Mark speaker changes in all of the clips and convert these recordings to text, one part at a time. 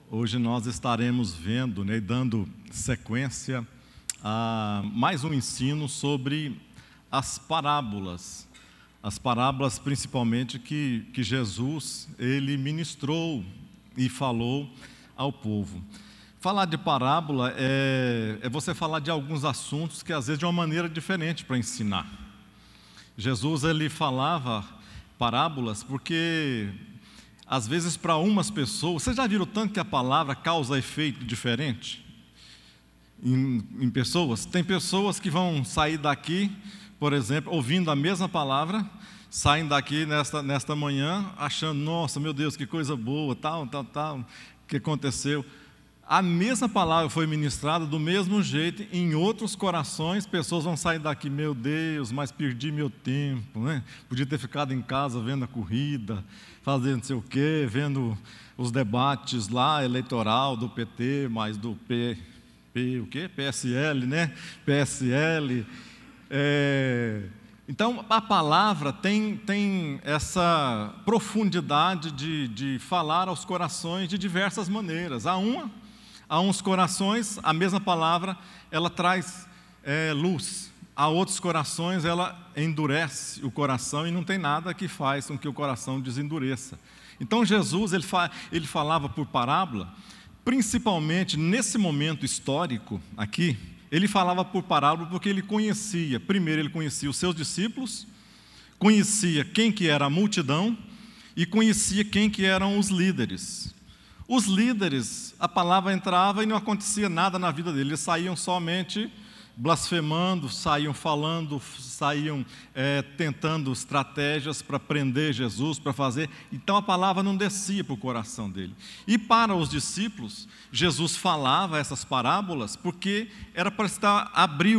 Speaker 1: Hoje nós estaremos vendo, e dando sequência a mais um ensino sobre as parábolas. As parábolas principalmente que Jesus, ele ministrou e falou ao povo. Falar de parábola é você falar de alguns assuntos que às vezes de uma maneira diferente para ensinar. Jesus, ele falava parábolas porque às vezes para umas pessoas, vocês já viram tanto que a palavra causa efeito diferente em pessoas? Tem pessoas que vão sair daqui, por exemplo, ouvindo a mesma palavra, saem daqui nesta manhã achando, nossa, meu Deus, que coisa boa, tal, o que aconteceu? A mesma palavra foi ministrada do mesmo jeito em outros corações, pessoas vão sair daqui, meu Deus, mas perdi meu tempo, né? Podia ter ficado em casa vendo a corrida, fazendo não sei o quê, vendo os debates lá, eleitoral do PT, mais do PSL, né? PSL. Então, a palavra tem essa profundidade de falar aos corações de diversas maneiras. Há uns corações, a mesma palavra, ela traz luz. Há outros corações, ela endurece o coração e não tem nada que faz com que o coração desendureça. Então, Jesus, ele falava por parábola, principalmente nesse momento histórico aqui, ele falava por parábola porque ele conhecia, primeiro ele conhecia os seus discípulos, conhecia quem que era a multidão e conhecia quem que eram os líderes. Os líderes, a palavra entrava e não acontecia nada na vida deles, eles saíam somente blasfemando, saíam falando, saíam tentando estratégias para prender Jesus, para fazer. Então a palavra não descia para o coração dele. E para os discípulos, Jesus falava essas parábolas porque era para abrir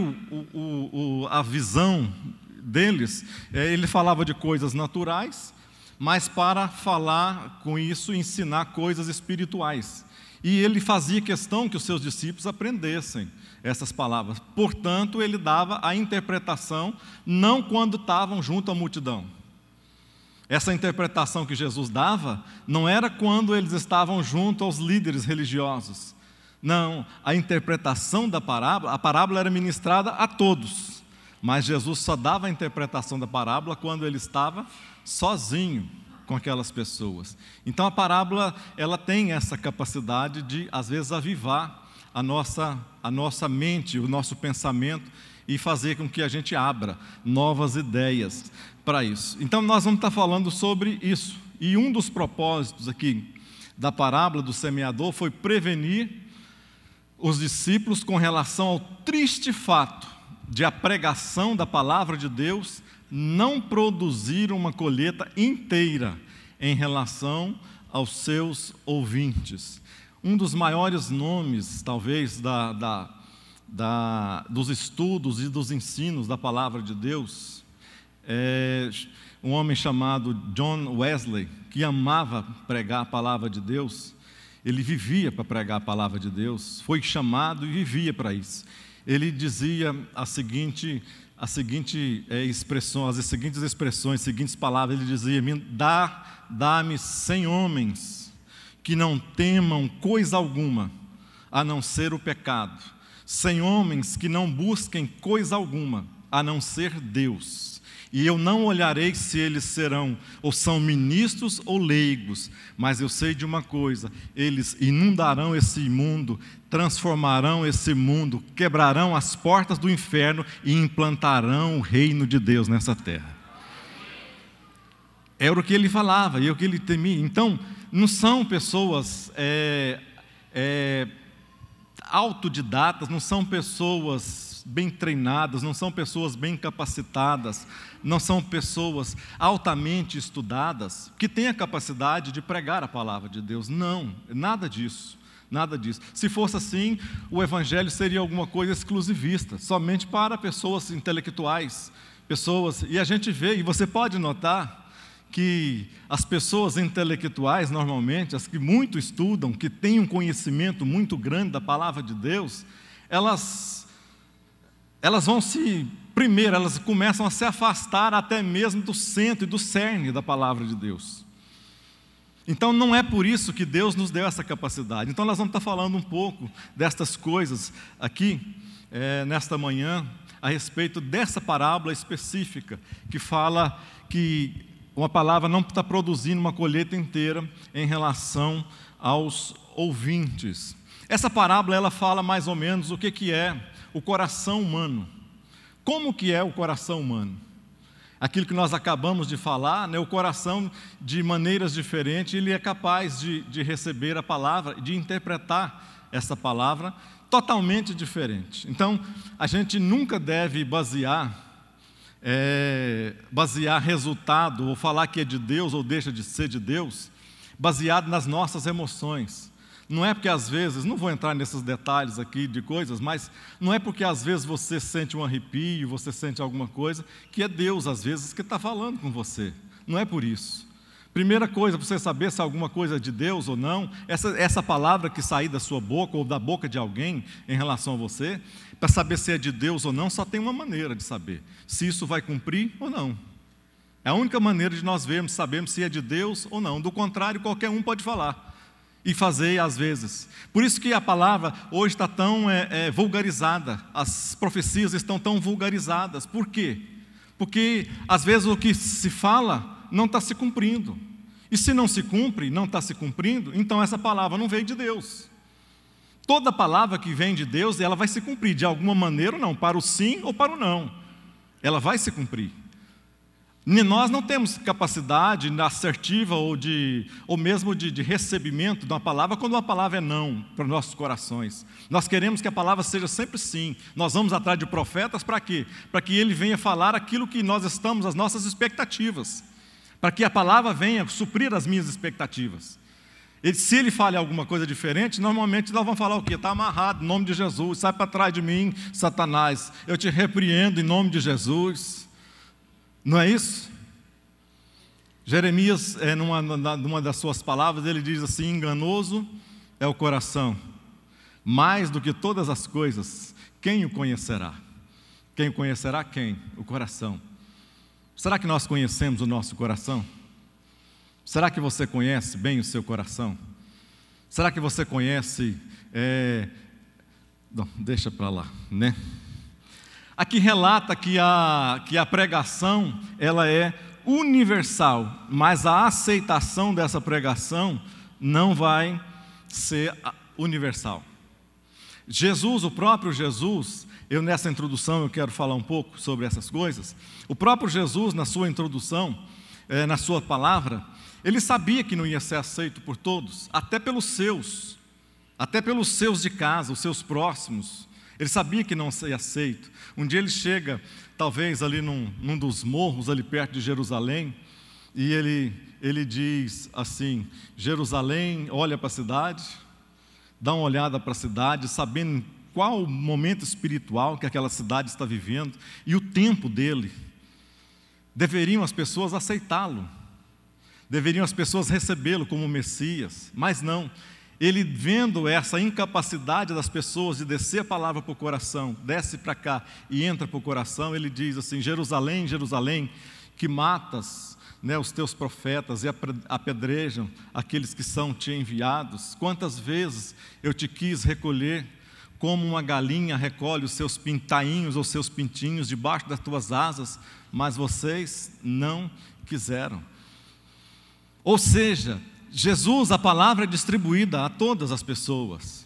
Speaker 1: a visão deles. Ele falava de coisas naturais, mas para falar com isso, ensinar coisas espirituais. E ele fazia questão que os seus discípulos aprendessem essas palavras. Portanto, ele dava a interpretação, não quando estavam junto à multidão. Essa interpretação que Jesus dava, não era quando eles estavam junto aos líderes religiosos. Não, a interpretação da parábola, a parábola era ministrada a todos. Mas Jesus só dava a interpretação da parábola quando ele estava sozinho com aquelas pessoas. Então a parábola, ela tem essa capacidade de, às vezes, avivar a nossa mente, o nosso pensamento e fazer com que a gente abra novas ideias para isso. Então nós vamos estar falando sobre isso. E um dos propósitos aqui da parábola do semeador foi prevenir os discípulos com relação ao triste fato de a pregação da palavra de Deus não produzir uma colheita inteira em relação aos seus ouvintes. Um dos maiores nomes, talvez, dos estudos e dos ensinos da palavra de Deus, é um homem chamado John Wesley, que amava pregar a palavra de Deus. Ele vivia para pregar a palavra de Deus, foi chamado e vivia para isso. Ele dizia as seguintes palavras, ele dizia, dá-me 100 homens que não temam coisa alguma, a não ser o pecado, 100 homens que não busquem coisa alguma, a não ser Deus, e eu não olharei se eles serão, ou são ministros ou leigos, mas eu sei de uma coisa, eles inundarão esse mundo, transformarão esse mundo, quebrarão as portas do inferno e implantarão o reino de Deus nessa terra. Era o que ele falava e o que ele temia. Então, não são pessoas autodidatas, não são pessoas bem treinadas, não são pessoas bem capacitadas, não são pessoas altamente estudadas, que têm a capacidade de pregar a palavra de Deus. Não, nada disso. Nada disso. Se fosse assim, o evangelho seria alguma coisa exclusivista, somente para pessoas intelectuais, e a gente vê, e você pode notar, que as pessoas intelectuais, normalmente, as que muito estudam, que têm um conhecimento muito grande da palavra de Deus, elas começam a se afastar até mesmo do centro e do cerne da palavra de Deus. Então não é por isso que Deus nos deu essa capacidade. Então nós vamos estar falando um pouco destas coisas aqui, nesta manhã, a respeito dessa parábola específica, que fala que uma palavra não está produzindo uma colheita inteira em relação aos ouvintes. Essa parábola, ela fala mais ou menos o que é o coração humano. Como que é o coração humano? Aquilo que nós acabamos de falar, né, o coração, de maneiras diferentes, ele é capaz de receber a palavra, de interpretar essa palavra totalmente diferente. Então, a gente nunca deve basear resultado, ou falar que é de Deus ou deixa de ser de Deus, baseado nas nossas emoções. Não é porque às vezes, não vou entrar nesses detalhes aqui de coisas, mas não é porque às vezes você sente um arrepio, você sente alguma coisa, que é Deus às vezes que está falando com você. Não é por isso. Primeira coisa, para você saber se alguma coisa é de Deus ou não, essa palavra que sair da sua boca ou da boca de alguém em relação a você, para saber se é de Deus ou não, só tem uma maneira de saber, se isso vai cumprir ou não. É a única maneira de nós vermos, sabermos se é de Deus ou não. Do contrário, qualquer um pode falar e fazer às vezes. Por isso que a palavra hoje está tão vulgarizada, as profecias estão tão vulgarizadas. Por quê? Porque às vezes o que se fala não está se cumprindo. E se não se cumpre, não está se cumprindo, então essa palavra não veio de Deus. Toda palavra que vem de Deus, ela vai se cumprir de alguma maneira ou não, para o sim ou para o não. Ela vai se cumprir. Nós não temos capacidade assertiva ou mesmo de recebimento de uma palavra quando uma palavra é não para os nossos corações. Nós queremos que a palavra seja sempre sim. Nós vamos atrás de profetas para quê? Para que ele venha falar aquilo que nós estamos, as nossas expectativas. Para que a palavra venha suprir as minhas expectativas. Se ele fala alguma coisa diferente, normalmente nós vamos falar o quê? Está amarrado, em nome de Jesus, sai para trás de mim, Satanás, eu te repreendo em nome de Jesus. Não é isso? Jeremias, numa das suas palavras, ele diz assim: enganoso é o coração, mais do que todas as coisas, quem o conhecerá? Quem o conhecerá? Quem? O coração. Será que nós conhecemos o nosso coração? Será que você conhece bem o seu coração? Será que você conhece... Não, deixa para lá, né? Aqui relata que a pregação, ela é universal, mas a aceitação dessa pregação não vai ser universal. Jesus, o próprio Jesus, nessa introdução eu quero falar um pouco sobre essas coisas. O próprio Jesus, na sua introdução, na sua palavra, ele sabia que não ia ser aceito por todos, até pelos seus de casa, os seus próximos. Ele sabia que não seria aceito. Um dia ele chega, talvez ali num dos morros, ali perto de Jerusalém, e ele diz assim: Jerusalém, olha para a cidade, dá uma olhada para a cidade, sabendo qual o momento espiritual que aquela cidade está vivendo, e o tempo dele. Deveriam as pessoas aceitá-lo, deveriam as pessoas recebê-lo como Messias, mas não. Ele, vendo essa incapacidade das pessoas de descer a palavra para o coração, desce para cá e entra para o coração, ele diz assim: Jerusalém, Jerusalém, que matas, né, os teus profetas e apedrejam aqueles que são te enviados. Quantas vezes eu te quis recolher, como uma galinha recolhe os seus pintainhos ou seus pintinhos debaixo das tuas asas, mas vocês não quiseram. Ou seja, Jesus, a palavra é distribuída a todas as pessoas.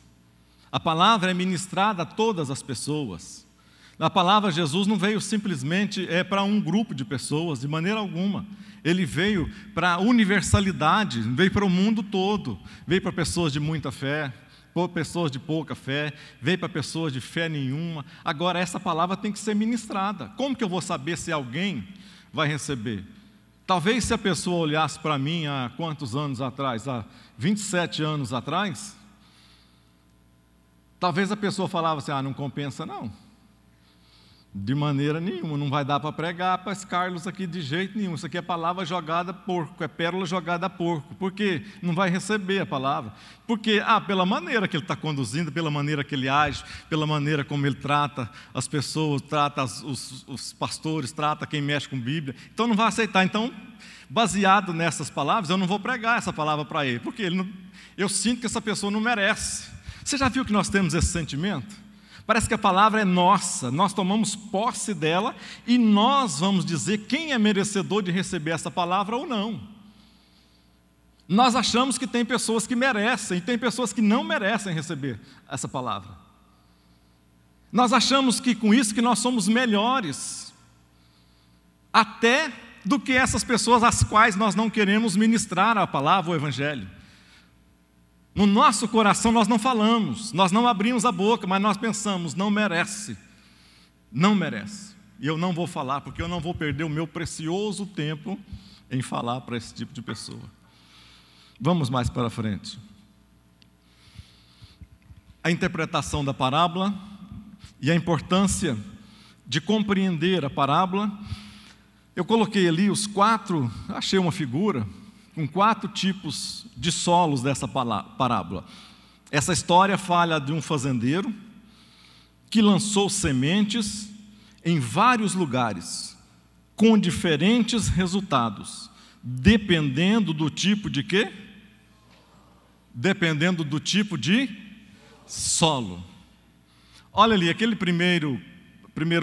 Speaker 1: A palavra é ministrada a todas as pessoas. A palavra Jesus não veio simplesmente para um grupo de pessoas, de maneira alguma. Ele veio para a universalidade, veio para o mundo todo. Veio para pessoas de muita fé, para pessoas de pouca fé, veio para pessoas de fé nenhuma. Agora, essa palavra tem que ser ministrada. Como que eu vou saber se alguém vai receber? Talvez se a pessoa olhasse para mim há quantos anos atrás? Há 27 anos atrás, talvez a pessoa falava assim: não compensa não. De maneira nenhuma, não vai dar para pregar para esse Carlos aqui de jeito nenhum. Isso aqui é palavra jogada a porco, é pérola jogada a porco. Por quê? Não vai receber a palavra. Porque, pela maneira que ele está conduzindo, pela maneira que ele age, pela maneira como ele trata as pessoas, trata os pastores, trata quem mexe com Bíblia. Então não vai aceitar. Então, baseado nessas palavras, eu não vou pregar essa palavra para ele, porque eu sinto que essa pessoa não merece. Você já viu que nós temos esse sentimento? Parece que a palavra é nossa, nós tomamos posse dela e nós vamos dizer quem é merecedor de receber essa palavra ou não. Nós achamos que tem pessoas que merecem e tem pessoas que não merecem receber essa palavra. Nós achamos que com isso que nós somos melhores, até do que essas pessoas às quais nós não queremos ministrar a palavra, o Evangelho. No nosso coração nós não falamos, nós não abrimos a boca, mas nós pensamos, não merece, não merece. E eu não vou falar, porque eu não vou perder o meu precioso tempo em falar para esse tipo de pessoa. Vamos mais para frente. A interpretação da parábola e a importância de compreender a parábola. Eu coloquei ali achei uma figura com 4 tipos de solos dessa parábola. Essa história fala de um fazendeiro que lançou sementes em vários lugares, com diferentes resultados, dependendo do tipo de quê? Dependendo do tipo de solo. Olha ali, aquele primeiro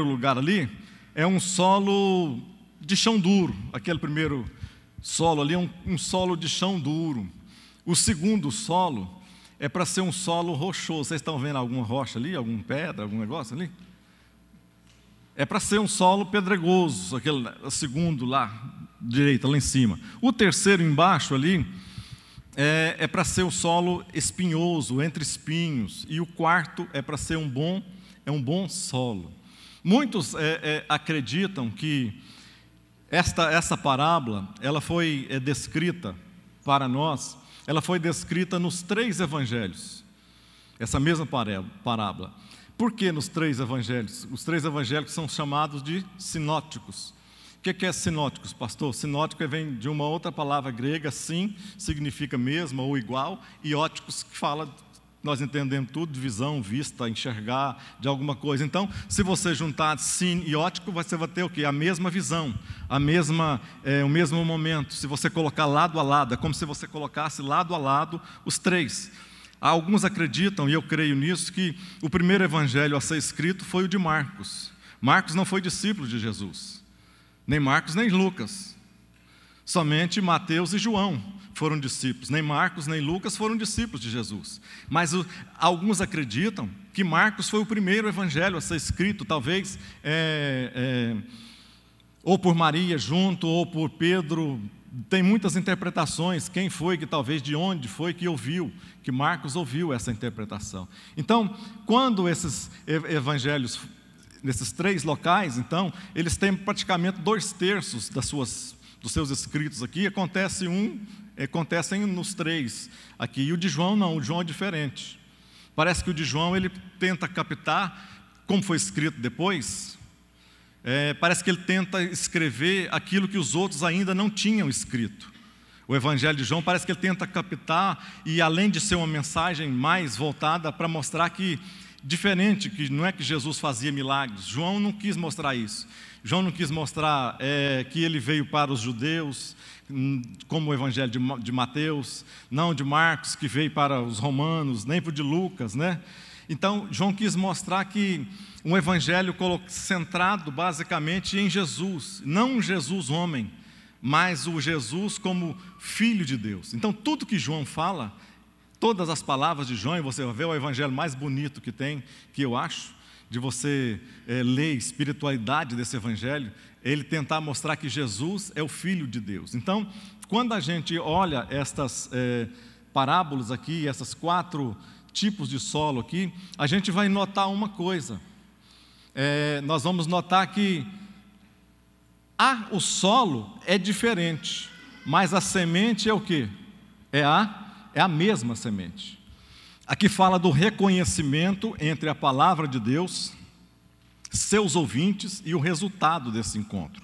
Speaker 1: lugar ali é um solo de chão duro, aquele primeiro solo ali é um solo de chão duro. O segundo solo é para ser um solo rochoso. Vocês estão vendo alguma rocha ali, alguma pedra, algum negócio ali? É para ser um solo pedregoso, aquele segundo lá, direita, lá em cima. O terceiro embaixo ali é para ser um solo espinhoso, entre espinhos. E o quarto é para ser um bom solo. Muitos acreditam que essa parábola, ela foi descrita para nós, ela foi descrita nos 3 evangelhos, essa mesma parábola. Por que nos 3 evangelhos? Os 3 evangelhos são chamados de sinóticos. O que é sinóticos, pastor? Sinótico vem de uma outra palavra grega, sim, significa mesmo ou igual, e óticos, que fala, nós entendemos tudo, de visão, vista, enxergar de alguma coisa. Então, se você juntar sin e ótico, você vai ter o quê? A mesma visão, o mesmo momento. Se você colocar lado a lado, é como se você colocasse lado a lado os 3. Alguns acreditam, e eu creio nisso, que o primeiro evangelho a ser escrito foi o de Marcos. Marcos não foi discípulo de Jesus, nem Marcos nem Lucas. Somente Mateus e João foram discípulos. Nem Marcos nem Lucas foram discípulos de Jesus. Mas alguns acreditam que Marcos foi o primeiro evangelho a ser escrito, talvez ou por Maria junto, ou por Pedro. Tem muitas interpretações, quem foi que talvez, de onde foi que ouviu, que Marcos ouviu essa interpretação. Então, quando esses evangelhos, nesses 3 locais, então, eles têm praticamente 2/3 dos seus escritos aqui, acontecem nos 3 aqui. E o de João não, o de João é diferente. Parece que o de João ele tenta captar, como foi escrito depois, parece que ele tenta escrever aquilo que os outros ainda não tinham escrito. O Evangelho de João parece que ele tenta captar, e além de ser uma mensagem mais voltada para mostrar que, diferente, que não é que Jesus fazia milagres, João não quis mostrar isso. João não quis mostrar que ele veio para os judeus, como o Evangelho de Mateus, não de Marcos, que veio para os romanos, nem para o de Lucas, né? Então, João quis mostrar que um evangelho centrado basicamente em Jesus, não um Jesus homem, mas o Jesus como Filho de Deus. Então, tudo que João fala, todas as palavras de João, e você vai ver o evangelho mais bonito que tem, que eu acho, de você ler a espiritualidade desse evangelho, ele tentar mostrar que Jesus é o Filho de Deus. Então, quando a gente olha estas parábolas aqui, essas 4 tipos de solo aqui, a gente vai notar uma coisa. Nós vamos notar que o solo é diferente, mas a semente é o quê? É a mesma semente. Aqui fala do reconhecimento entre a palavra de Deus seus ouvintes e o resultado desse encontro.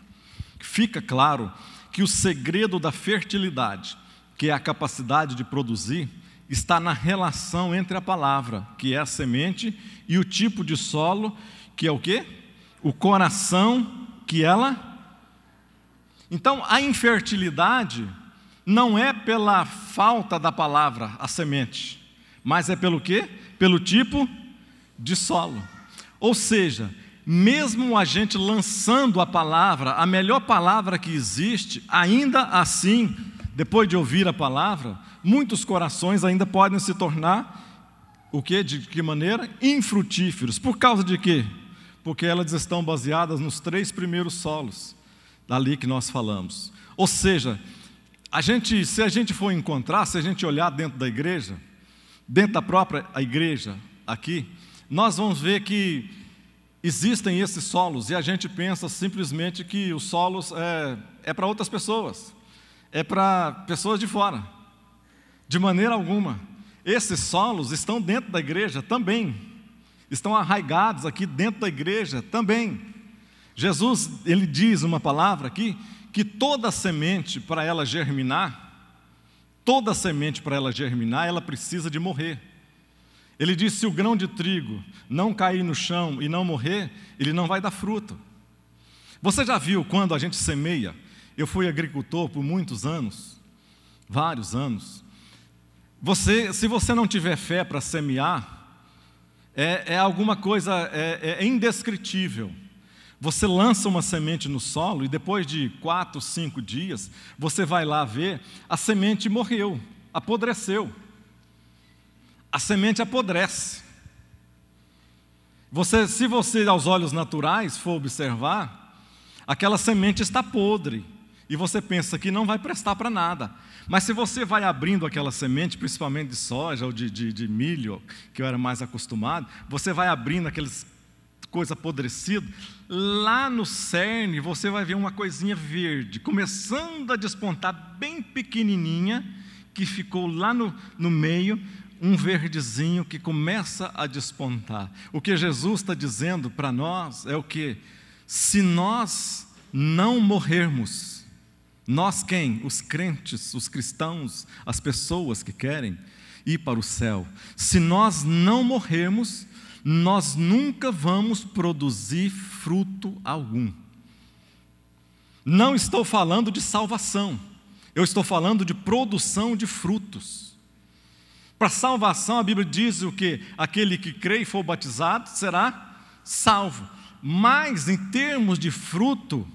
Speaker 1: Fica claro que o segredo da fertilidade, que é a capacidade de produzir, está na relação entre a palavra, que é a semente, e o tipo de solo, que é o quê? O coração que ela... Então, a infertilidade não é pela falta da palavra, a semente, mas é pelo quê? Pelo tipo de solo. Ou seja, mesmo a gente lançando a palavra, a melhor palavra que existe, ainda assim, depois de ouvir a palavra, muitos corações ainda podem se tornar, o quê? De que maneira? Infrutíferos. Por causa de quê? Porque elas estão baseadas nos 3 primeiros solos, dali que nós falamos. Ou seja, se a gente for encontrar, se a gente olhar dentro da igreja, dentro da própria igreja aqui, nós vamos ver que existem esses solos, e a gente pensa simplesmente que os solos é para outras pessoas, é para pessoas de fora. De maneira alguma. Esses solos estão dentro da igreja também, estão arraigados aqui dentro da igreja também. Jesus, ele diz uma palavra aqui, que toda semente para ela germinar, ela precisa de morrer. Ele diz: se o grão de trigo não cair no chão e não morrer, ele não vai dar fruto. Você já viu quando a gente semeia? Eu fui agricultor por muitos anos, vários anos. Se você não tiver fé para semear, é alguma coisa, é indescritível. Você lança uma semente no solo e depois de 4, 5 dias, você vai lá ver, a semente morreu, apodreceu. A semente apodrece. Se você aos olhos naturais for observar, aquela semente está podre, e você pensa que não vai prestar para nada. Mas se você vai abrindo aquela semente, principalmente de soja ou de milho, que eu era mais acostumado, você vai abrindo aqueles coisa apodrecida, lá no cerne você vai ver uma coisinha verde, começando a despontar, bem pequenininha, que ficou lá no meio, um verdezinho que começa a despontar. O que Jesus está dizendo para nós é o quê? Se nós não morrermos, nós quem? Os crentes, os cristãos, as pessoas que querem ir para o céu. Se nós não morrermos, nós nunca vamos produzir fruto algum. Não estou falando de salvação, eu estou falando de produção de frutos. Para salvação, a Bíblia diz o que? Aquele que crê e for batizado será salvo. Mas em termos de fruto,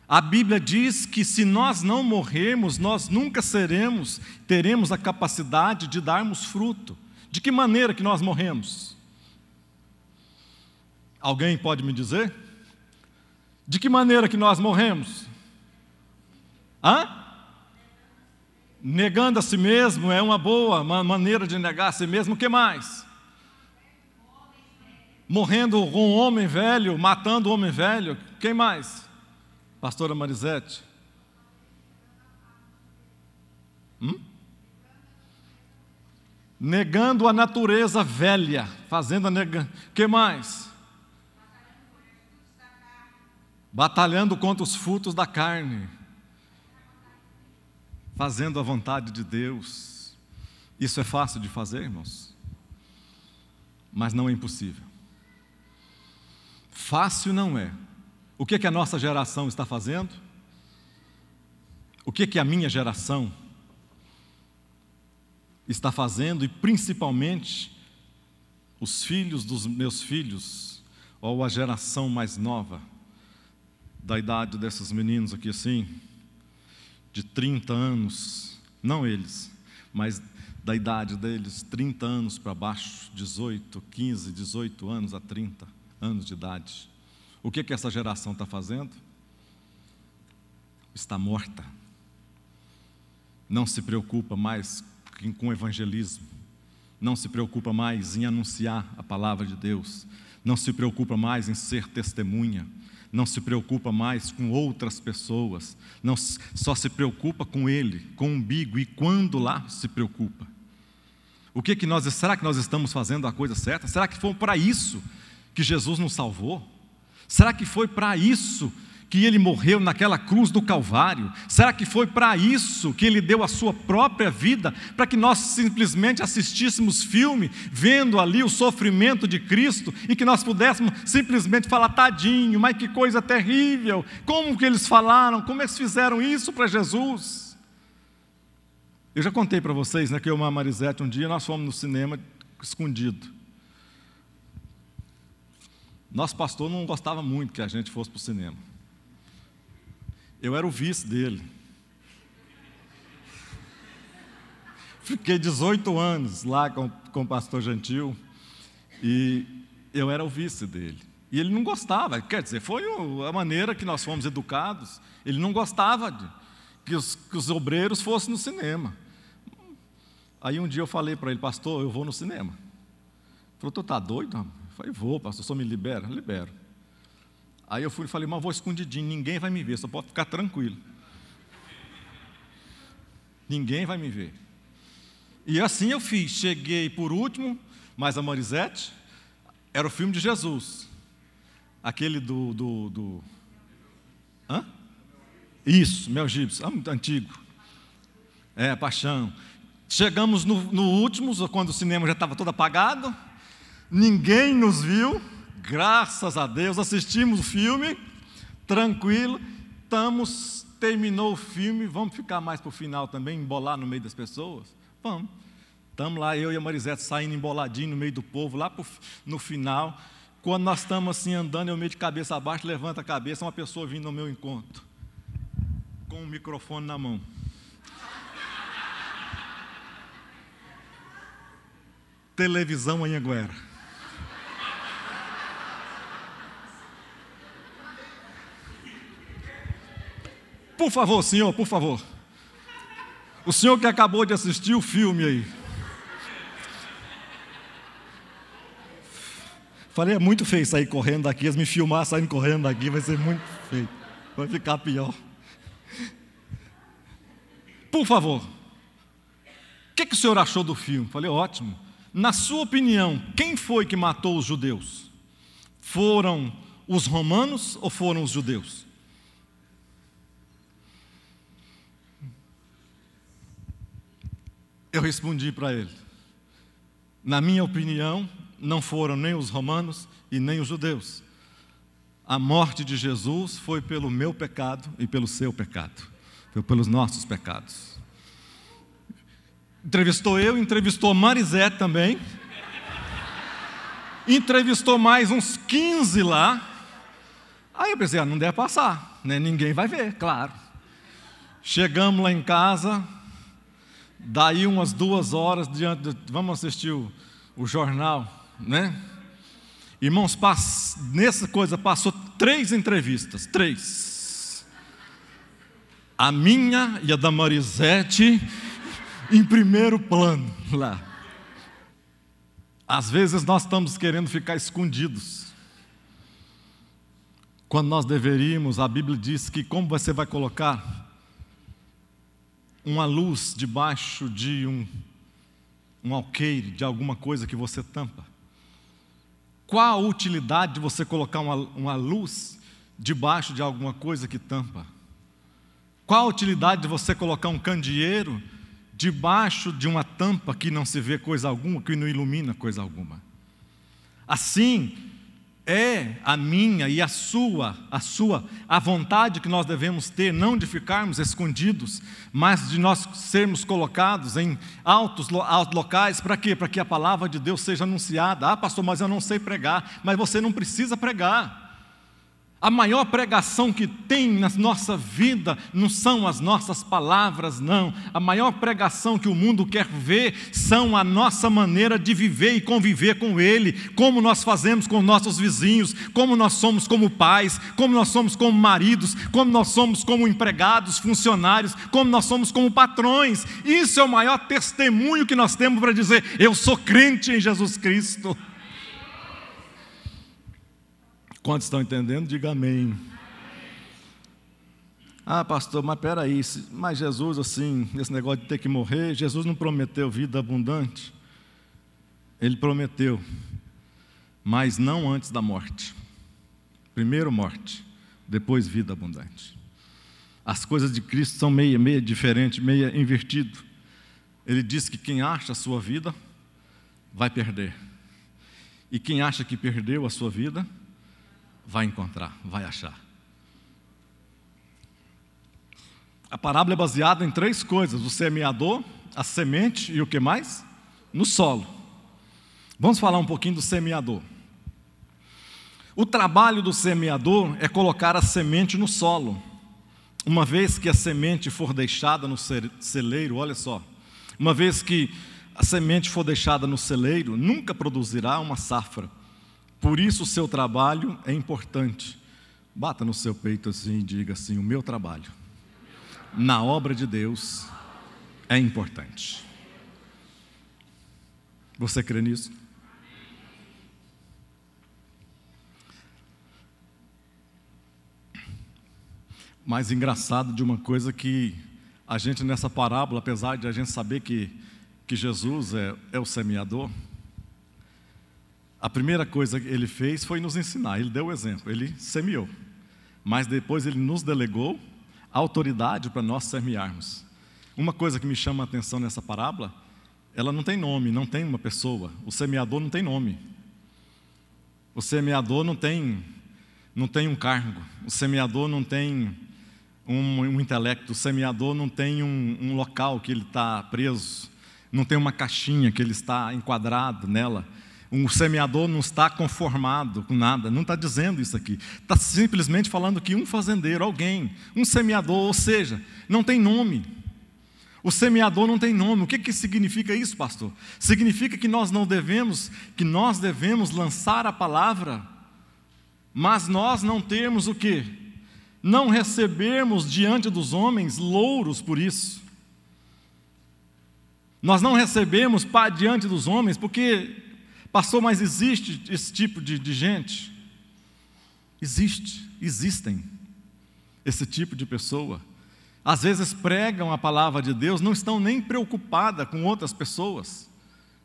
Speaker 1: a Bíblia diz que se nós não morrermos, nós nunca teremos a capacidade de darmos fruto. De que maneira que nós morremos? Alguém pode me dizer? De que maneira que nós morremos? Negando a si mesmo é uma boa maneira de negar a si mesmo. O que mais? Morrendo com um homem velho, matando o homem velho. Quem mais? Pastora Marisete. Negando a natureza velha, fazendo a negação. O que mais? Batalhando contra os frutos da carne, fazendo a vontade de Deus. Isso é fácil de fazer, irmãos? Mas não é impossível. Fácil não é. O que a nossa geração está fazendo? O que a minha geração está fazendo? E principalmente os filhos dos meus filhos, ou a geração mais nova, da idade desses meninos aqui assim, de 30 anos, não eles, mas da idade deles, 30 anos para baixo, 18, 15, 18 anos a 30 anos de idade. O que essa geração está fazendo? Está morta. Não se preocupa mais com o evangelismo, não se preocupa mais em anunciar a palavra de Deus, não se preocupa mais em ser testemunha, não se preocupa mais com outras pessoas, só se preocupa com ele, com o umbigo, e quando lá se preocupa. Será que nós estamos fazendo a coisa certa? Será que foi para isso que Jesus nos salvou? Será que foi para isso que ele morreu naquela cruz do Calvário? Será que foi para isso que ele deu a sua própria vida? Para que nós simplesmente assistíssemos filme, vendo ali o sofrimento de Cristo, e que nós pudéssemos simplesmente falar, tadinho, mas que coisa terrível, como que eles falaram, como eles fizeram isso para Jesus? Eu já contei para vocês, né, que eu e a Marisete, um dia nós fomos no cinema escondido. Nosso pastor não gostava muito que a gente fosse para o cinema. Eu era o vice dele. Fiquei 18 anos lá com o pastor Gentil, e eu era o vice dele. E ele não gostava, quer dizer, foi a maneira que nós fomos educados. Ele não gostava que os obreiros fossem no cinema. Aí um dia eu falei para ele, pastor, eu vou no cinema. Ele falou, tu está doido? Eu falei, vou, pastor, só me libera? Libero. Aí eu fui e falei, mas vou escondidinho, ninguém vai me ver, só pode ficar tranquilo. Ninguém vai me ver. E assim eu fiz, cheguei por último, mas a Marisete, era o filme de Jesus. Aquele Hã? Isso, Mel Gibson, muito antigo. Paixão. Chegamos no último, quando o cinema já estava todo apagado, ninguém nos viu. Graças a Deus, assistimos o filme, tranquilo, terminou o filme, vamos ficar mais para o final também, embolar no meio das pessoas? Vamos. Estamos lá, eu e a Marisete saindo emboladinho no meio do povo, lá no final, quando nós estamos assim andando, eu meio de cabeça abaixo, levanto a cabeça, uma pessoa vindo ao meu encontro, com um microfone na mão. Televisão Anhanguera. Por favor, senhor, por favor. O senhor que acabou de assistir o filme aí. Falei, é muito feio sair correndo daqui, eles me filmar saindo correndo daqui, vai ser muito feio. Vai ficar pior. Por favor. O que o senhor achou do filme? Falei, ótimo. Na sua opinião, quem foi que matou os judeus? Foram os romanos ou foram os judeus? Eu respondi para ele, na minha opinião, não foram nem os romanos e nem os judeus. A morte de Jesus foi pelo meu pecado e pelo seu pecado, foi pelos nossos pecados. Entrevistou eu, entrevistou Marisete também, entrevistou mais uns 15 lá. Aí eu pensei, não deve passar, né? Ninguém vai ver, claro. Chegamos lá em casa. Daí umas 2 horas, vamos assistir o jornal, né? Irmãos, nessa coisa passou 3 entrevistas, 3. A minha e a da Marisete em primeiro plano lá. Às vezes nós estamos querendo ficar escondidos, quando nós deveríamos, a Bíblia diz que como você vai colocar uma luz debaixo de um alqueire, de alguma coisa que você tampa? Qual a utilidade de você colocar uma luz debaixo de alguma coisa que tampa? Qual a utilidade de você colocar um candeeiro debaixo de uma tampa que não se vê coisa alguma, que não ilumina coisa alguma? Assim é a minha e a vontade que nós devemos ter, não de ficarmos escondidos, mas de nós sermos colocados em altos locais. Para quê? Para que a palavra de Deus seja anunciada. Ah, pastor, mas eu não sei pregar. Mas você não precisa pregar. A maior pregação que tem na nossa vida não são as nossas palavras, não. A maior pregação que o mundo quer ver são a nossa maneira de viver e conviver com Ele, como nós fazemos com nossos vizinhos, como nós somos como pais, como nós somos como maridos, como nós somos como empregados, funcionários, como nós somos como patrões. Isso é o maior testemunho que nós temos para dizer, eu sou crente em Jesus Cristo. Quantos estão entendendo? Diga amém. Ah, pastor, mas peraí, mas Jesus, assim, esse negócio de ter que morrer, Jesus não prometeu vida abundante? Ele prometeu, mas não antes da morte. Primeiro morte, depois vida abundante. As coisas de Cristo são meia diferente, meia invertido. Ele diz que quem acha a sua vida vai perder. E quem acha que perdeu a sua vida vai encontrar, vai achar. A parábola é baseada em 3 coisas: o semeador, a semente e o que mais? No solo. Vamos falar um pouquinho do semeador. O trabalho do semeador é colocar a semente no solo. Uma vez que a semente for deixada no celeiro, olha só, uma vez que a semente for deixada no celeiro, nunca produzirá uma safra. Por isso o seu trabalho é importante. Bata no seu peito assim e diga assim: o meu trabalho na obra de Deus é importante. Você crê nisso? Mais engraçado de uma coisa que a gente nessa parábola, apesar de a gente saber que Jesus é o semeador, a primeira coisa que ele fez foi nos ensinar. Ele deu o exemplo, ele semeou, mas depois ele nos delegou a autoridade para nós semearmos. Uma coisa que me chama a atenção nessa parábola, ela não tem nome, não tem uma pessoa. O semeador não tem nome. O semeador não tem um cargo. O semeador não tem um intelecto. O semeador não tem um local que ele está preso. Não tem uma caixinha que ele está enquadrado nela. O semeador não está conformado com nada. Não está dizendo isso aqui. Está simplesmente falando que um fazendeiro, alguém, um semeador, ou seja, não tem nome. O semeador não tem nome. O que significa isso, pastor? Significa que nós devemos lançar a palavra, mas nós não termos o quê? Não recebermos diante dos homens louros por isso. Nós não recebemos diante dos homens, porque, pastor, mas existe esse tipo de gente? Existem esse tipo de pessoa. Às vezes pregam a palavra de Deus, não estão nem preocupadas com outras pessoas.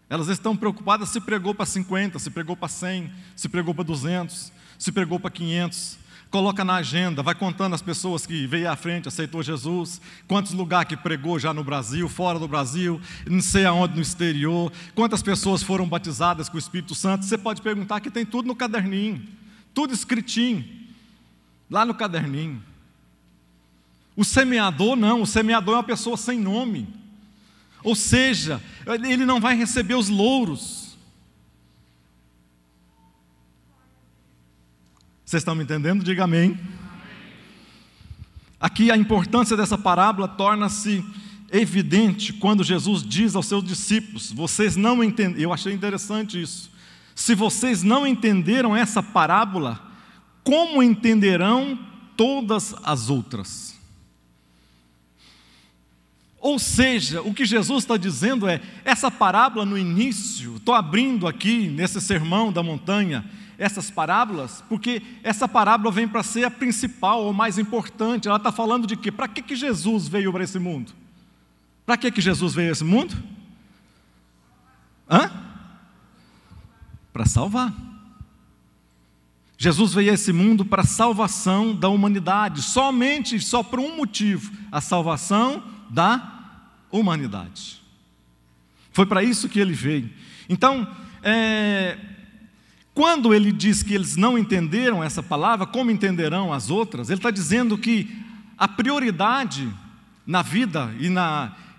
Speaker 1: Elas estão preocupadas se pregou para 50, se pregou para 100, se pregou para 200, se pregou para 500. Coloca na agenda, vai contando as pessoas que veio à frente, aceitou Jesus, quantos lugares que pregou já no Brasil, fora do Brasil, não sei aonde no exterior, quantas pessoas foram batizadas com o Espírito Santo. Você pode perguntar que tem tudo no caderninho, tudo escritinho, lá no caderninho. O semeador não, o semeador é uma pessoa sem nome, ou seja, ele não vai receber os louros. Vocês estão me entendendo? Diga amém. Aqui a importância dessa parábola torna-se evidente quando Jesus diz aos seus discípulos: vocês não entenderam. Eu achei interessante isso. Se vocês não entenderam essa parábola, como entenderão todas as outras? Ou seja, o que Jesus está dizendo é, essa parábola no início, estou abrindo aqui nesse sermão da montanha, essas parábolas, porque essa parábola vem para ser a principal ou mais importante. Ela está falando de quê? Para que Jesus veio para esse mundo? Para que Jesus veio a esse mundo? Para salvar. Jesus veio a esse mundo para a salvação da humanidade, só por um motivo: a salvação da humanidade. Foi para isso que ele veio. Então, quando ele diz que eles não entenderam essa palavra, como entenderão as outras? Ele está dizendo que a prioridade na vida,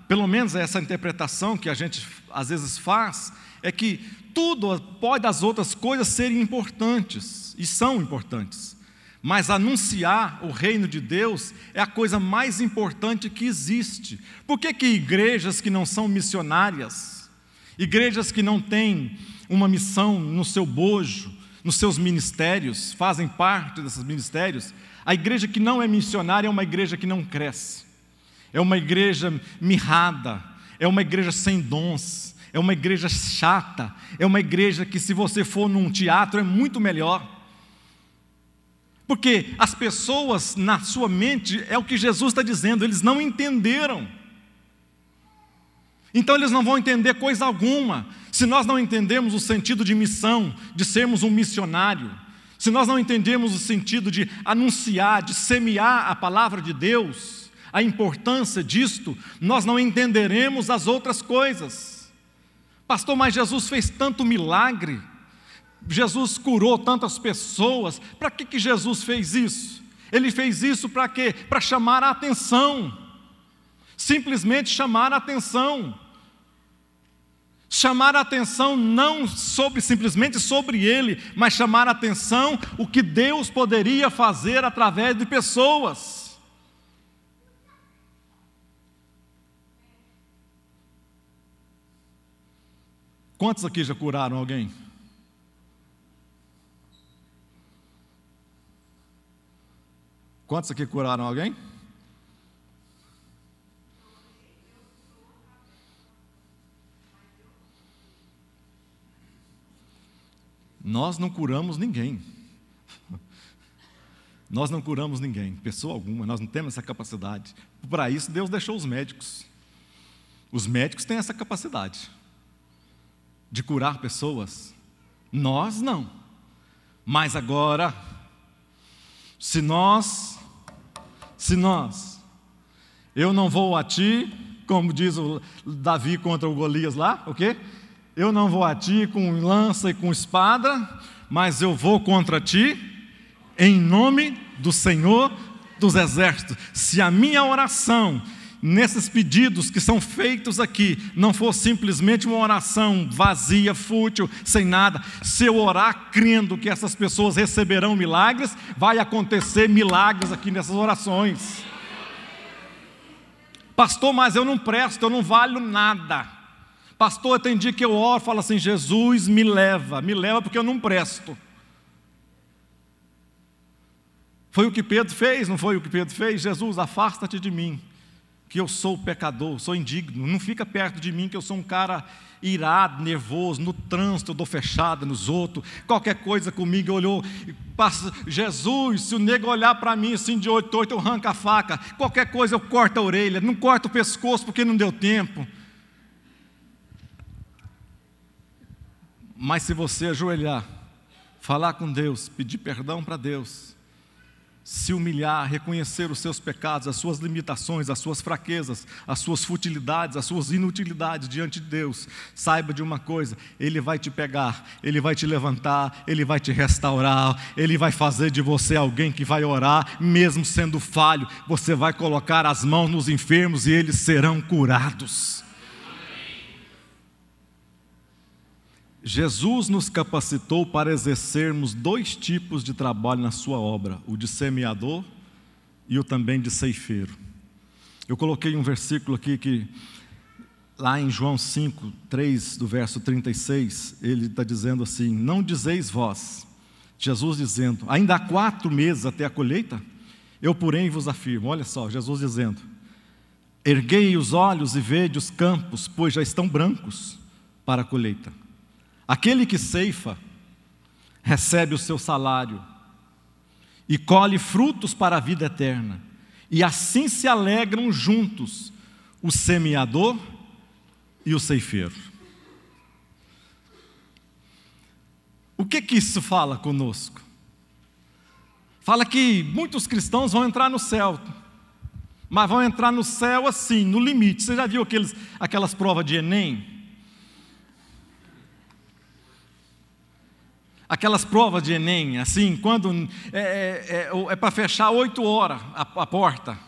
Speaker 1: pelo menos essa interpretação que a gente às vezes faz, é que tudo pode as outras coisas serem importantes, e são importantes, mas anunciar o reino de Deus é a coisa mais importante que existe. Por que igrejas que não são missionárias, igrejas que não têm uma missão no seu bojo, nos seus ministérios, fazem parte desses ministérios, a igreja que não é missionária é uma igreja que não cresce, é uma igreja mirrada, é uma igreja sem dons, é uma igreja chata, é uma igreja que, se você for num teatro, é muito melhor. Porque as pessoas, na sua mente, é o que Jesus está dizendo, eles não entenderam. Então eles não vão entender coisa alguma. Se nós não entendemos o sentido de missão, de sermos um missionário, se nós não entendemos o sentido de anunciar, de semear a palavra de Deus, a importância disto, nós não entenderemos as outras coisas. Pastor, mas Jesus fez tanto milagre, Jesus curou tantas pessoas, para que Jesus fez isso? Ele fez isso para quê? Para chamar a atenção, simplesmente chamar a atenção. Chamar a atenção não simplesmente sobre ele, mas chamar a atenção o que Deus poderia fazer através de pessoas. Quantos aqui já curaram alguém? Quantos aqui curaram alguém? Nós não curamos ninguém. Nós não curamos ninguém, pessoa alguma, nós não temos essa capacidade. Para isso, Deus deixou os médicos. Os médicos têm essa capacidade de curar pessoas. Nós não. Mas agora, se nós, eu não vou a ti, como diz o Davi contra o Golias lá, o quê? Eu não vou a ti com lança e com espada, mas eu vou contra ti em nome do Senhor dos Exércitos. Se a minha oração, nesses pedidos que são feitos aqui, não for simplesmente uma oração vazia, fútil, sem nada, se eu orar crendo que essas pessoas receberão milagres, vai acontecer milagres aqui nessas orações. Pastor, mas eu não presto, eu não valho nada. Pastor, tem dia que eu oro e falo assim, Jesus me leva porque eu não presto. Foi o que Pedro fez, não foi o que Pedro fez? Jesus, afasta-te de mim, que eu sou pecador, sou indigno, não fica perto de mim que eu sou um cara irado, nervoso, no trânsito eu dou fechada nos outros, qualquer coisa comigo olhou, Jesus, se o nego olhar para mim assim de 8 eu arranco a faca, qualquer coisa eu corto a orelha, não corto o pescoço porque não deu tempo. Mas se você ajoelhar, falar com Deus, pedir perdão para Deus, se humilhar, reconhecer os seus pecados, as suas limitações, as suas fraquezas, as suas futilidades, as suas inutilidades diante de Deus, saiba de uma coisa, Ele vai te pegar, Ele vai te levantar, Ele vai te restaurar, Ele vai fazer de você alguém que vai orar, mesmo sendo falho, você vai colocar as mãos nos enfermos e eles serão curados. Jesus nos capacitou para exercermos 2 tipos de trabalho na sua obra, o de semeador e o também de ceifeiro. Eu coloquei um versículo aqui que, lá em João 5, 3, do verso 36, ele está dizendo assim, não dizeis vós, Jesus dizendo, ainda há 4 meses até a colheita? Eu porém vos afirmo, olha só, Jesus dizendo, erguei os olhos e vede os campos, pois já estão brancos para a colheita. Aquele que ceifa, recebe o seu salário e colhe frutos para a vida eterna. E assim se alegram juntos o semeador e o ceifeiro. O que isso fala conosco? Fala que muitos cristãos vão entrar no céu, mas vão entrar no céu assim, no limite. Você já viu aquelas provas de Enem? Aquelas provas de Enem, assim, quando é para fechar 8 horas a porta,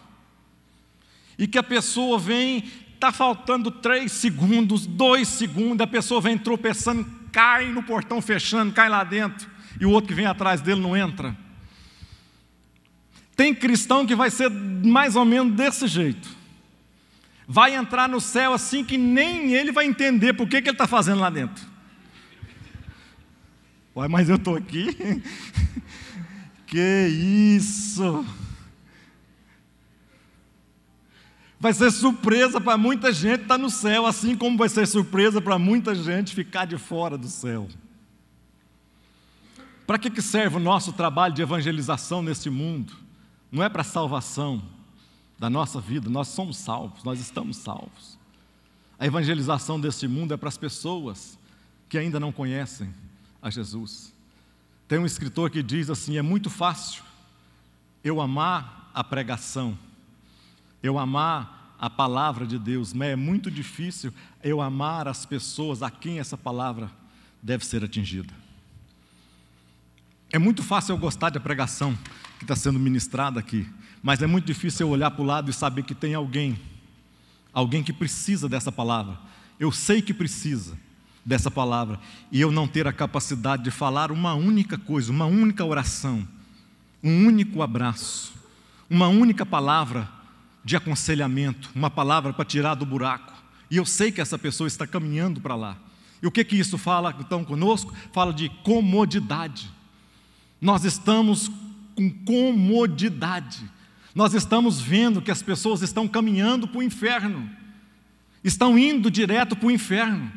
Speaker 1: e que a pessoa vem, está faltando 3 segundos, 2 segundos, a pessoa vem tropeçando, cai no portão fechando, cai lá dentro, e o outro que vem atrás dele não entra. Tem cristão que vai ser mais ou menos desse jeito, vai entrar no céu assim que nem ele vai entender por que ele está fazendo lá dentro. Ué, mas eu estou aqui? Que isso! Vai ser surpresa para muita gente estar no céu, assim como vai ser surpresa para muita gente ficar de fora do céu. Para que serve o nosso trabalho de evangelização neste mundo? Não é para a salvação da nossa vida, nós somos salvos, nós estamos salvos. A evangelização deste mundo é para as pessoas que ainda não conhecem a Jesus. Tem um escritor que diz assim: é muito fácil eu amar a pregação, eu amar a palavra de Deus, mas é muito difícil eu amar as pessoas a quem essa palavra deve ser atingida. É muito fácil eu gostar da pregação que está sendo ministrada aqui, mas é muito difícil eu olhar para o lado e saber que tem alguém que precisa dessa palavra. Eu sei que precisa dessa palavra, e eu não ter a capacidade de falar uma única coisa, uma única oração, um único abraço, uma única palavra de aconselhamento, uma palavra para tirar do buraco, e eu sei que essa pessoa está caminhando para lá. E o que isso fala então conosco? Fala de comodidade. Nós estamos com comodidade, nós estamos vendo que as pessoas estão caminhando para o inferno, estão indo direto para o inferno,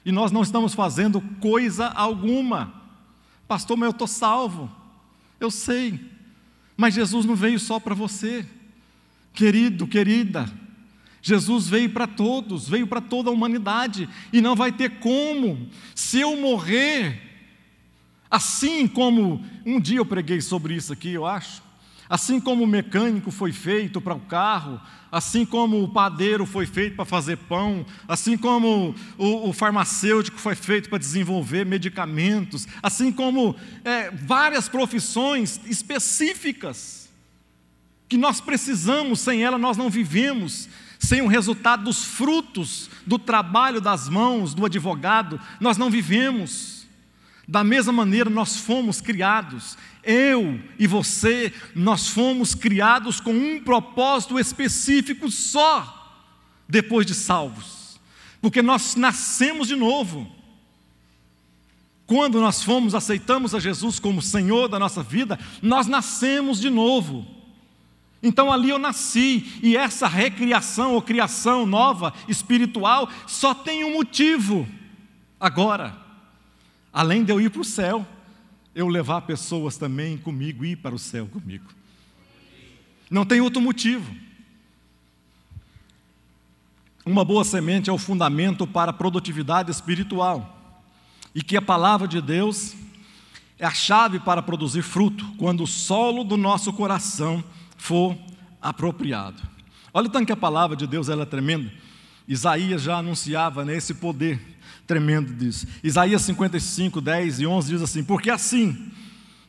Speaker 1: e nós não estamos fazendo coisa alguma. Pastor, mas eu estou salvo. Eu sei, mas Jesus não veio só para você, querido, querida. Jesus veio para todos, veio para toda a humanidade, e não vai ter como, se eu morrer, assim como, um dia eu preguei sobre isso aqui, eu acho, assim como o mecânico foi feito para o carro, assim como o padeiro foi feito para fazer pão, assim como o farmacêutico foi feito para desenvolver medicamentos, assim como várias profissões específicas, que nós precisamos, sem ela nós não vivemos, sem o resultado dos frutos do trabalho das mãos do advogado, nós não vivemos. Da mesma maneira nós fomos criados, eu e você, nós fomos criados com um propósito específico só, depois de salvos, porque nós nascemos de novo. Quando nós aceitamos a Jesus como Senhor da nossa vida, nós nascemos de novo. Então ali eu nasci, e essa recriação ou criação nova, espiritual, só tem um motivo. Agora, além de eu ir para o céu, eu levar pessoas também comigo, ir para o céu comigo. Não tem outro motivo. Uma boa semente é o fundamento para a produtividade espiritual, e que a palavra de Deus é a chave para produzir fruto, quando o solo do nosso coração for apropriado. Olha o tanto que a palavra de Deus ela é tremenda. Isaías já anunciava esse poder tremendo disso. Isaías 55, 10 e 11 diz assim: porque assim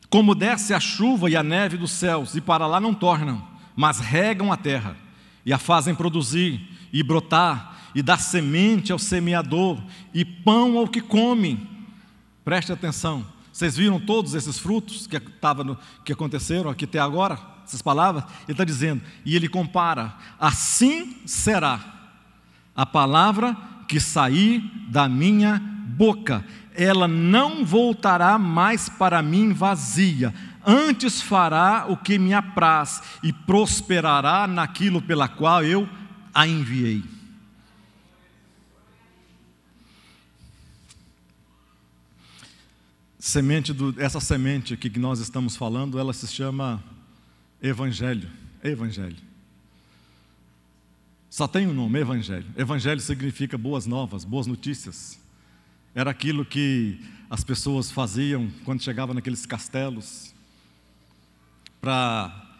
Speaker 1: como desce a chuva e a neve dos céus, e para lá não tornam, mas regam a terra, e a fazem produzir e brotar, e dá semente ao semeador, e pão ao que come. Preste atenção, vocês viram todos esses frutos que aconteceram aqui até agora? Essas palavras, ele está dizendo, e ele compara: assim será a palavra que sair da minha boca, ela não voltará mais para mim vazia, antes fará o que me apraz, e prosperará naquilo pela qual eu a enviei. Essa semente aqui que nós estamos falando, ela se chama Evangelho. Evangelho. Só tem um nome, Evangelho. Evangelho significa boas novas, boas notícias. Era aquilo que as pessoas faziam quando chegavam naqueles castelos,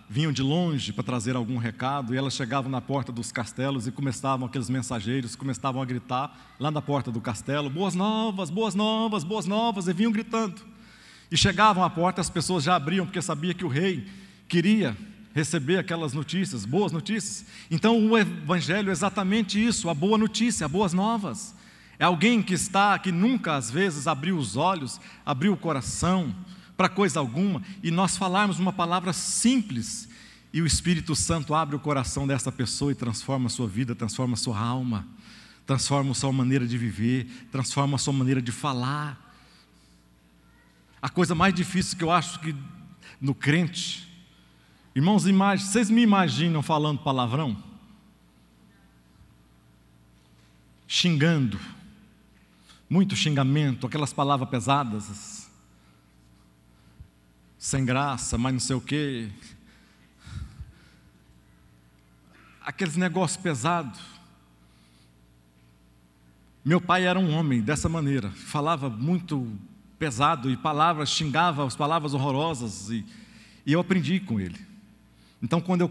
Speaker 1: vinham de longe para trazer algum recado, e elas chegavam na porta dos castelos e aqueles mensageiros começavam a gritar lá na porta do castelo: boas novas, boas novas, boas novas, e vinham gritando. E chegavam à porta, as pessoas já abriam, porque sabia que o rei queria receber aquelas notícias, boas notícias. Então o Evangelho é exatamente isso, a boa notícia, as boas novas. É alguém que nunca às vezes abriu os olhos, abriu o coração para coisa alguma, e nós falarmos uma palavra simples, e o Espírito Santo abre o coração dessa pessoa e transforma a sua vida, transforma a sua alma, transforma a sua maneira de viver, transforma a sua maneira de falar. A coisa mais difícil que eu acho que no crente, irmãos, vocês me imaginam falando palavrão? Xingando, muito xingamento, aquelas palavras pesadas, sem graça, mas não sei o quê, aqueles negócios pesados. Meu pai era um homem dessa maneira, falava muito pesado, e palavras, xingava as palavras horrorosas, e eu aprendi com ele. Então, quando eu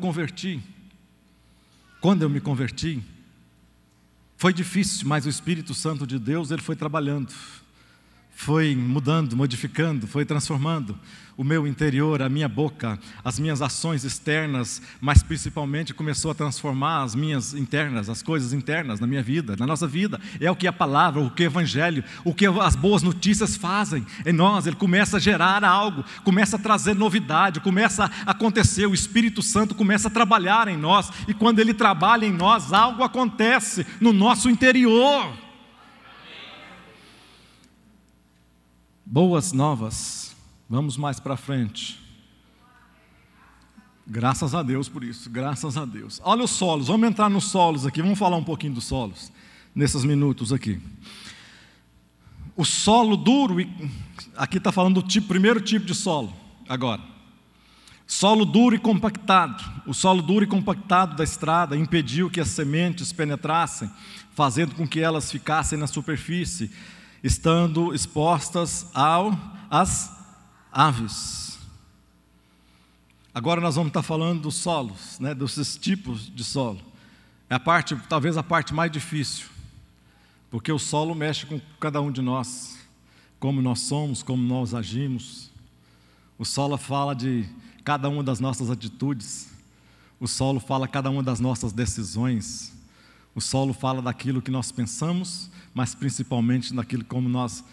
Speaker 1: me converti, foi difícil, mas o Espírito Santo de Deus, ele foi trabalhando, foi mudando, modificando, foi transformando o meu interior, a minha boca, as minhas ações externas, mas principalmente começou a transformar as minhas internas, as coisas internas na minha vida, na nossa vida. É o que a palavra, o que o Evangelho, o que as boas notícias fazem em nós. Ele começa a gerar algo, começa a trazer novidade, começa a acontecer, o Espírito Santo começa a trabalhar em nós, e quando Ele trabalha em nós, algo acontece no nosso interior. Boas novas. Vamos mais para frente. Graças a Deus por isso, graças a Deus. Olha os solos, vamos entrar nos solos aqui, vamos falar um pouquinho dos solos, nesses minutos aqui. O solo duro, aqui está falando do primeiro tipo de solo, agora. Solo duro e compactado. O solo duro e compactado da estrada impediu que as sementes penetrassem, fazendo com que elas ficassem na superfície, estando expostas às aves. Agora nós vamos estar falando dos solos, né, desses tipos de solo. É talvez a parte mais difícil, porque o solo mexe com cada um de nós, como nós somos, como nós agimos. O solo fala de cada uma das nossas atitudes, o solo fala cada uma das nossas decisões, o solo fala daquilo que nós pensamos, mas principalmente daquilo como nós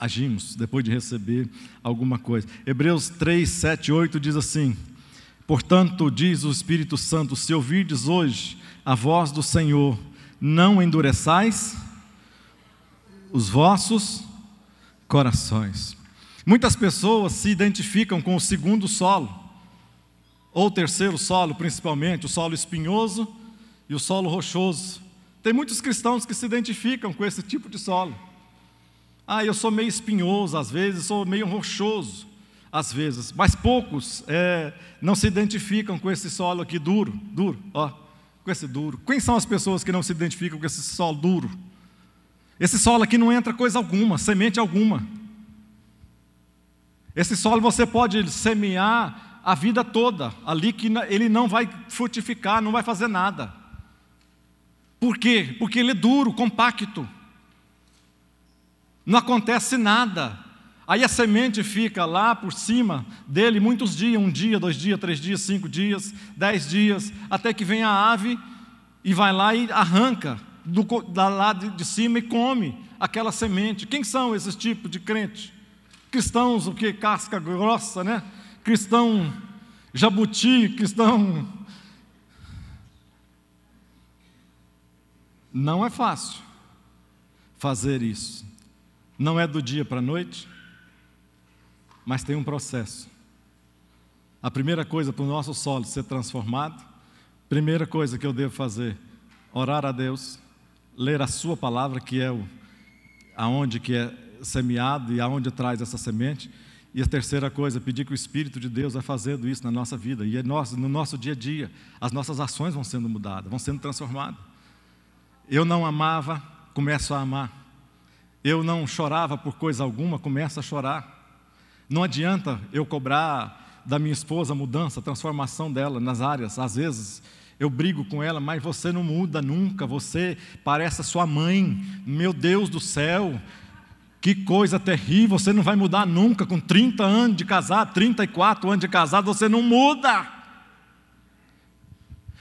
Speaker 1: agimos, depois de receber alguma coisa. Hebreus 3, 7, 8 diz assim: portanto, diz o Espírito Santo, se ouvirdes hoje a voz do Senhor, não endureçais os vossos corações. Muitas pessoas se identificam com o segundo solo, ou o terceiro solo, principalmente, o solo espinhoso e o solo rochoso. Tem muitos cristãos que se identificam com esse tipo de solo. Eu sou meio espinhoso às vezes, sou meio rochoso às vezes, mas poucos não se identificam com esse solo aqui duro, com esse duro. Quem são as pessoas que não se identificam com esse solo duro? Esse solo aqui não entra coisa alguma, semente alguma. Esse solo você pode semear a vida toda, ali que ele não vai frutificar, não vai fazer nada. Por quê? Porque ele é duro, compacto. Não acontece nada. Aí a semente fica lá por cima dele muitos dias, 1 dia, 2 dias, 3 dias, 5 dias, 10 dias, até que vem a ave e vai lá e arranca da lá de cima e come aquela semente. Quem são esses tipos de crente? Cristãos, o que? Casca grossa, né? Cristão jabuti, cristão... Não é fácil fazer isso. Não é do dia para a noite, mas tem um processo. A primeira coisa para o nosso solo ser transformado, primeira coisa que eu devo fazer, orar a Deus, ler a sua palavra, que é aonde que é semeado e aonde traz essa semente. E a terceira coisa, pedir que o Espírito de Deus vai fazendo isso na nossa vida. E no nosso dia a dia, as nossas ações vão sendo mudadas, vão sendo transformadas. Eu não amava, começo a amar. Eu não chorava por coisa alguma, começo a chorar. Não adianta eu cobrar da minha esposa a mudança, a transformação dela nas áreas. Às vezes eu brigo com ela, mas você não muda nunca, você parece a sua mãe. Meu Deus do céu, que coisa terrível, você não vai mudar nunca. Com 30 anos de casado, 34 anos de casado, você não muda.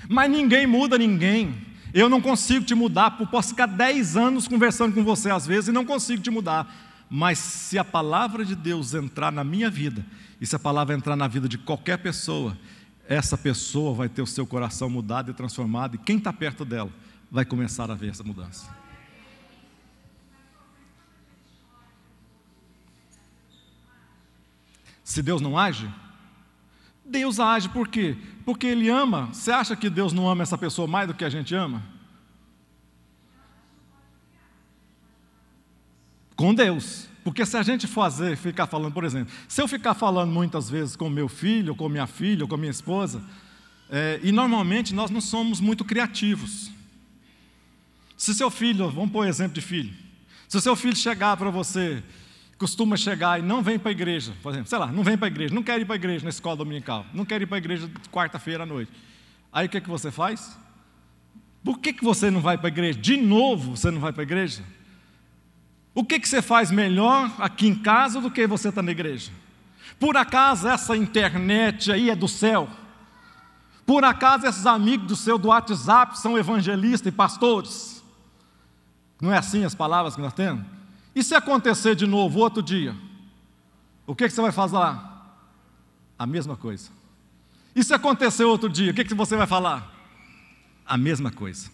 Speaker 1: Mas ninguém muda ninguém. Eu não consigo te mudar, posso ficar 10 anos conversando com você às vezes e não consigo te mudar. Mas se a palavra de Deus entrar na minha vida, e se a palavra entrar na vida de qualquer pessoa, essa pessoa vai ter o seu coração mudado e transformado, e quem está perto dela vai começar a ver essa mudança. Se Deus não age, Deus age, por quê? Porque Ele ama. Você acha que Deus não ama essa pessoa mais do que a gente ama? Com Deus. Porque se a gente ficar falando, por exemplo, se eu ficar falando muitas vezes com meu filho, com minha filha, ou com minha esposa, e normalmente nós não somos muito criativos. Se seu filho, vamos pôr exemplo de filho, se o seu filho chegar para você costuma chegar e não vem para a igreja, por exemplo, sei lá, não vem para a igreja, não quer ir para a igreja na escola dominical, não quer ir para a igreja quarta-feira à noite. Aí o que você faz? Por que você não vai para a igreja? De novo você não vai para a igreja? O que você faz melhor aqui em casa do que você está na igreja? Por acaso essa internet aí é do céu? Por acaso esses amigos do seu do WhatsApp são evangelistas e pastores? Não é assim as palavras que nós temos? E se acontecer de novo outro dia? O que você vai fazer lá? A mesma coisa. E se acontecer outro dia, o que você vai falar? A mesma coisa.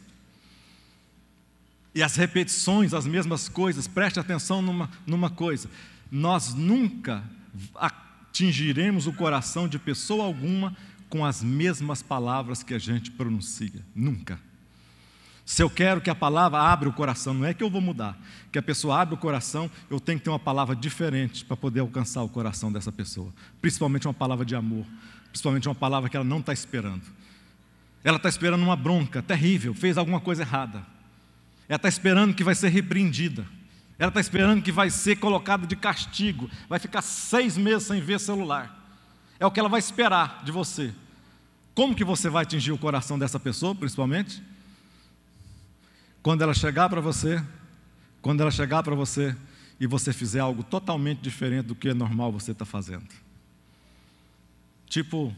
Speaker 1: E as repetições, as mesmas coisas, preste atenção numa coisa: nós nunca atingiremos o coração de pessoa alguma com as mesmas palavras que a gente pronuncia, nunca. Se eu quero que a palavra abra o coração, não é que eu vou mudar, que a pessoa abra o coração, eu tenho que ter uma palavra diferente para poder alcançar o coração dessa pessoa, principalmente uma palavra de amor, principalmente uma palavra que ela não está esperando. Ela está esperando uma bronca terrível, fez alguma coisa errada, ela está esperando que vai ser repreendida, ela está esperando que vai ser colocada de castigo, vai ficar 6 meses sem ver celular, é o que ela vai esperar de você. Como que você vai atingir o coração dessa pessoa, principalmente? Quando ela chegar para você e você fizer algo totalmente diferente do que é normal você estar fazendo. Tipo,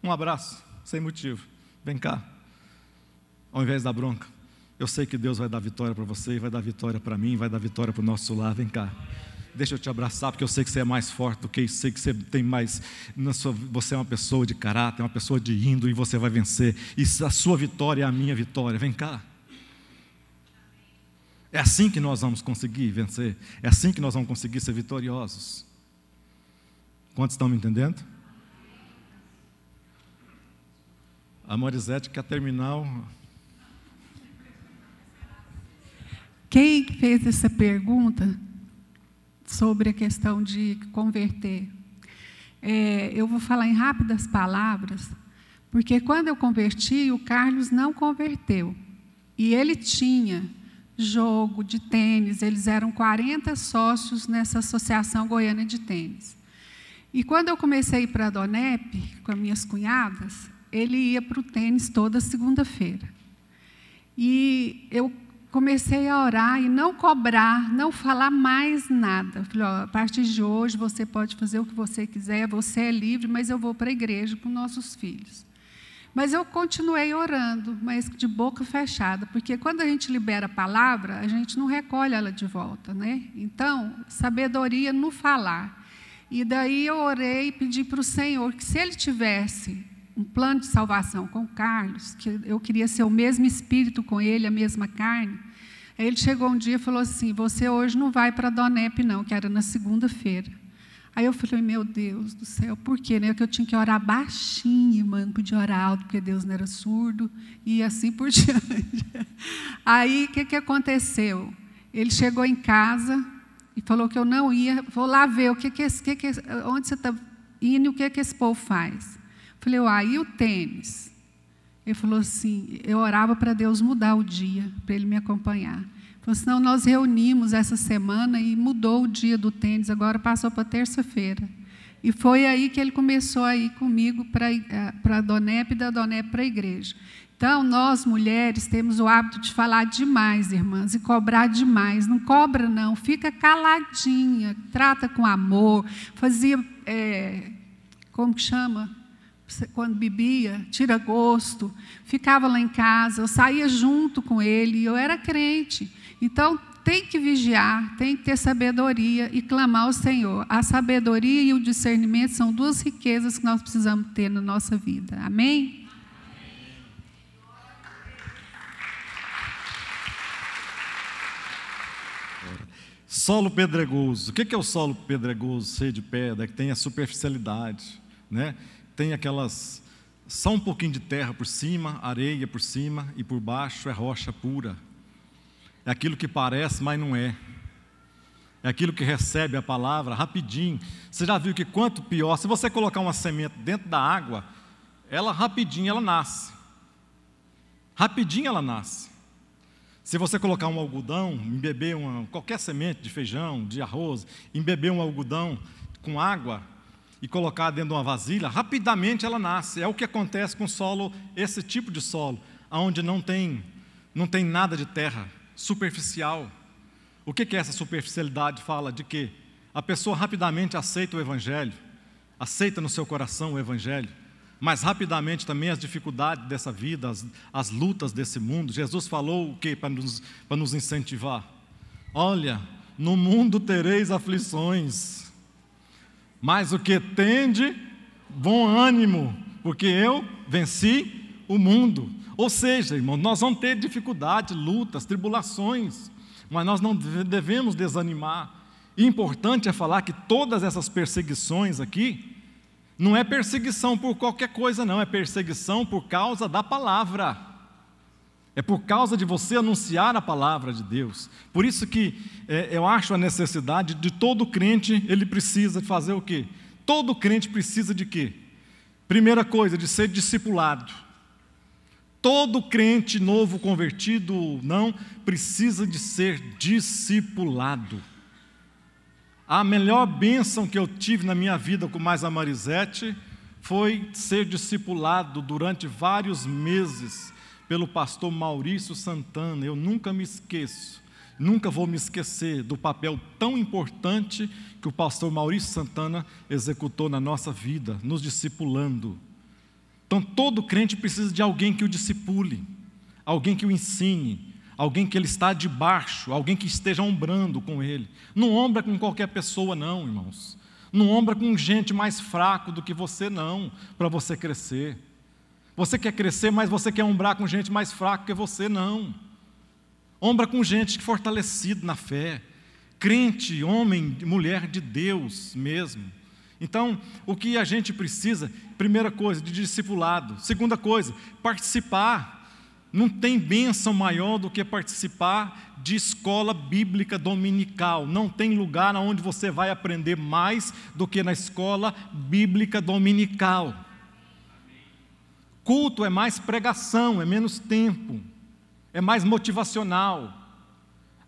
Speaker 1: um abraço, sem motivo, vem cá, ao invés da bronca. Eu sei que Deus vai dar vitória para você, vai dar vitória para mim, vai dar vitória para o nosso lar, vem cá. Deixa eu te abraçar, porque eu sei que você é mais forte do que isso, sei que você tem mais, você é uma pessoa de caráter, uma pessoa de índole, e você vai vencer, e a sua vitória é a minha vitória, vem cá. É assim que nós vamos conseguir vencer, é assim que nós vamos conseguir ser vitoriosos. Quantos estão me entendendo? A Morisete quer terminar.
Speaker 2: Quem fez essa pergunta sobre a questão de converter? Eu vou falar em rápidas palavras, porque quando eu converti, o Carlos não converteu. E ele tinha jogo de tênis, eles eram 40 sócios nessa associação goiana de tênis. E quando eu comecei a ir para a Donep, com as minhas cunhadas, ele ia para o tênis toda segunda-feira. E eu comecei a orar e não cobrar, não falar mais nada. Falei, ó, a partir de hoje você pode fazer o que você quiser, você é livre, mas eu vou para a igreja com nossos filhos. Mas eu continuei orando, mas de boca fechada, porque quando a gente libera a palavra, a gente não recolhe ela de volta, né? Então, sabedoria no falar. E daí eu orei e pedi para o Senhor que se Ele tivesse um plano de salvação com o Carlos, que eu queria ser o mesmo espírito com ele, a mesma carne. Aí ele chegou um dia e falou assim, você hoje não vai para a Donep não, que era na segunda-feira. Aí eu falei, meu Deus do céu, por quê? Né? Que eu tinha que orar baixinho, mano, não podia orar alto, porque Deus não era surdo, e assim por diante. Aí, o que aconteceu? Ele chegou em casa e falou que eu não ia, vou lá ver onde você está indo e o que esse povo faz. Falei, e o tênis? Ele falou assim, eu orava para Deus mudar o dia, para ele me acompanhar. Falou assim, não, nós reunimos essa semana e mudou o dia do tênis, agora passou para terça-feira. E foi aí que ele começou a ir comigo para a Donep e da Donep para a igreja. Então, nós, mulheres, temos o hábito de falar demais, irmãs, e cobrar demais. Não cobra, não, fica caladinha, trata com amor, fazia, como que chama? Quando bebia, tira gosto, ficava lá em casa, eu saía junto com ele, eu era crente. Então, tem que vigiar, tem que ter sabedoria e clamar ao Senhor. A sabedoria e o discernimento são duas riquezas que nós precisamos ter na nossa vida. Amém?
Speaker 1: Solo pedregoso. O que é o solo pedregoso, cheio de pedra, que tem a superficialidade, né? Tem aquelas, só um pouquinho de terra por cima, areia por cima, e por baixo é rocha pura. É aquilo que parece, mas não é. É aquilo que recebe a palavra rapidinho. Você já viu que quanto pior, se você colocar uma semente dentro da água, ela rapidinho ela nasce. Rapidinho ela nasce. Se você colocar um algodão, embeber qualquer semente de feijão, de arroz, embeber um algodão com água e colocar dentro de uma vasilha, rapidamente ela nasce. É o que acontece com solo, esse tipo de solo, onde não tem nada de terra, superficial. O que é essa superficialidade? Fala de quê? A pessoa rapidamente aceita o Evangelho, aceita no seu coração o Evangelho, mas rapidamente também as dificuldades dessa vida, as lutas desse mundo. Jesus falou o quê para nos incentivar? Olha, no mundo tereis aflições, mas o que tende, bom ânimo, porque eu venci o mundo. Ou seja, irmão, nós vamos ter dificuldade, lutas, tribulações, mas nós não devemos desanimar. E importante é falar que todas essas perseguições aqui, não é perseguição por qualquer coisa não, é perseguição por causa da palavra. É por causa de você anunciar a palavra de Deus. Por isso que eu acho a necessidade de todo crente, ele precisa de fazer o quê? Todo crente precisa de quê? Primeira coisa, de ser discipulado. Todo crente novo convertido não precisa de ser discipulado. A melhor bênção que eu tive na minha vida com mais a Marisete foi ser discipulado durante vários meses pelo pastor Maurício Santana. Eu nunca me esqueço, nunca vou me esquecer do papel tão importante que o pastor Maurício Santana executou na nossa vida, nos discipulando. Então, todo crente precisa de alguém que o discipule, alguém que o ensine, alguém que ele está debaixo, alguém que esteja ombrando com ele. Não ombra com qualquer pessoa não, irmãos. Não ombra com gente mais fraco do que você não, para você crescer. Você quer crescer, mas você quer ombrar com gente mais fraca que você não. Ombra com gente fortalecida na fé, crente, homem, mulher de Deus mesmo. Então, o que a gente precisa, primeira coisa, de discipulado. Segunda coisa, participar. Não tem bênção maior do que participar de escola bíblica dominical. Não tem lugar onde você vai aprender mais do que na escola bíblica dominical. Culto é mais pregação, é menos tempo, é mais motivacional.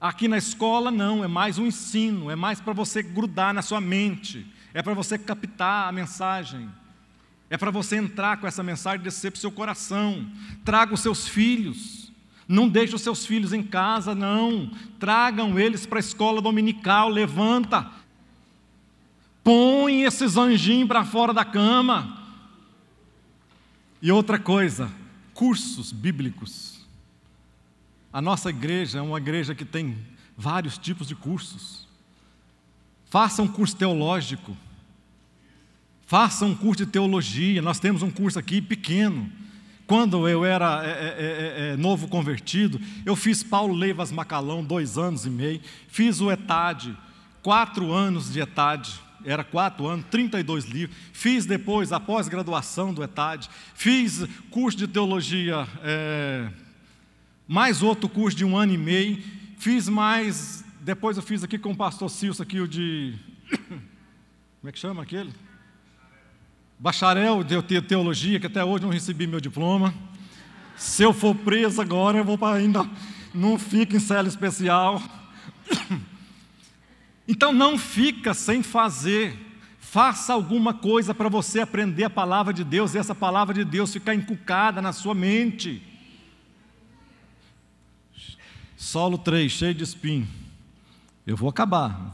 Speaker 1: Aqui na escola não, é mais um ensino, é mais para você grudar na sua mente. É para você captar a mensagem, é para você entrar com essa mensagem e descer para o seu coração. Traga os seus filhos, não deixe os seus filhos em casa, não. Tragam eles para a escola dominical, levanta. Põe esses anjinhos para fora da cama. E outra coisa, cursos bíblicos. A nossa igreja é uma igreja que tem vários tipos de cursos. Faça um curso teológico, faça um curso de teologia. Nós temos um curso aqui pequeno. Quando eu era novo convertido, eu fiz Paulo Leivas Macalão 2 anos e meio, fiz o ETAD, 4 anos de ETAD, era 4 anos, 32 livros, fiz depois a pós-graduação do ETAD, fiz curso de teologia, mais outro curso de 1 ano e meio, fiz mais... Depois eu fiz aqui com o pastor Silso, aqui o de... Como é que chama aquele? Bacharel de teologia, que até hoje não recebi meu diploma. Se eu for preso agora, eu vou para ainda... Não fico em cela especial. Então não fica sem fazer. Faça alguma coisa para você aprender a palavra de Deus, e essa palavra de Deus ficar encucada na sua mente. Solo 3, cheio de espinho. Eu vou acabar.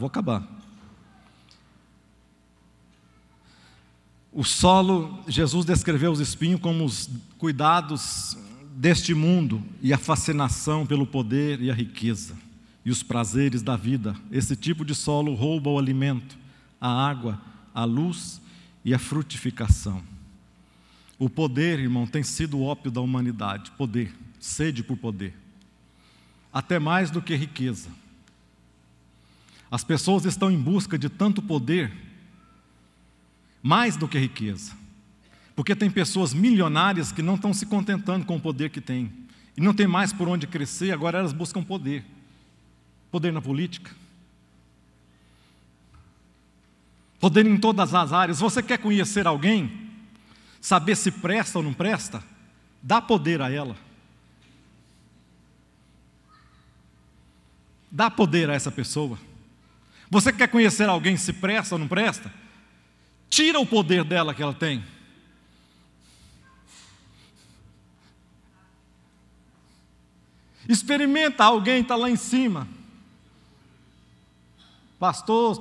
Speaker 1: O solo, Jesus descreveu os espinhos como os cuidados deste mundo e a fascinação pelo poder e a riqueza e os prazeres da vida. Esse tipo de solo rouba o alimento, a água, a luz e a frutificação. O poder, irmão, tem sido o ópio da humanidade. Poder, sede por poder. Até mais do que riqueza. As pessoas estão em busca de tanto poder, mais do que riqueza. Porque tem pessoas milionárias que não estão se contentando com o poder que têm. E não tem mais por onde crescer, agora elas buscam poder. Poder na política. Poder em todas as áreas. Você quer conhecer alguém? Saber se presta ou não presta? Dá poder a ela. Dá poder a essa pessoa. Você quer conhecer alguém se presta ou não presta? Tira o poder dela que ela tem. Experimenta alguém está lá em cima. Pastor,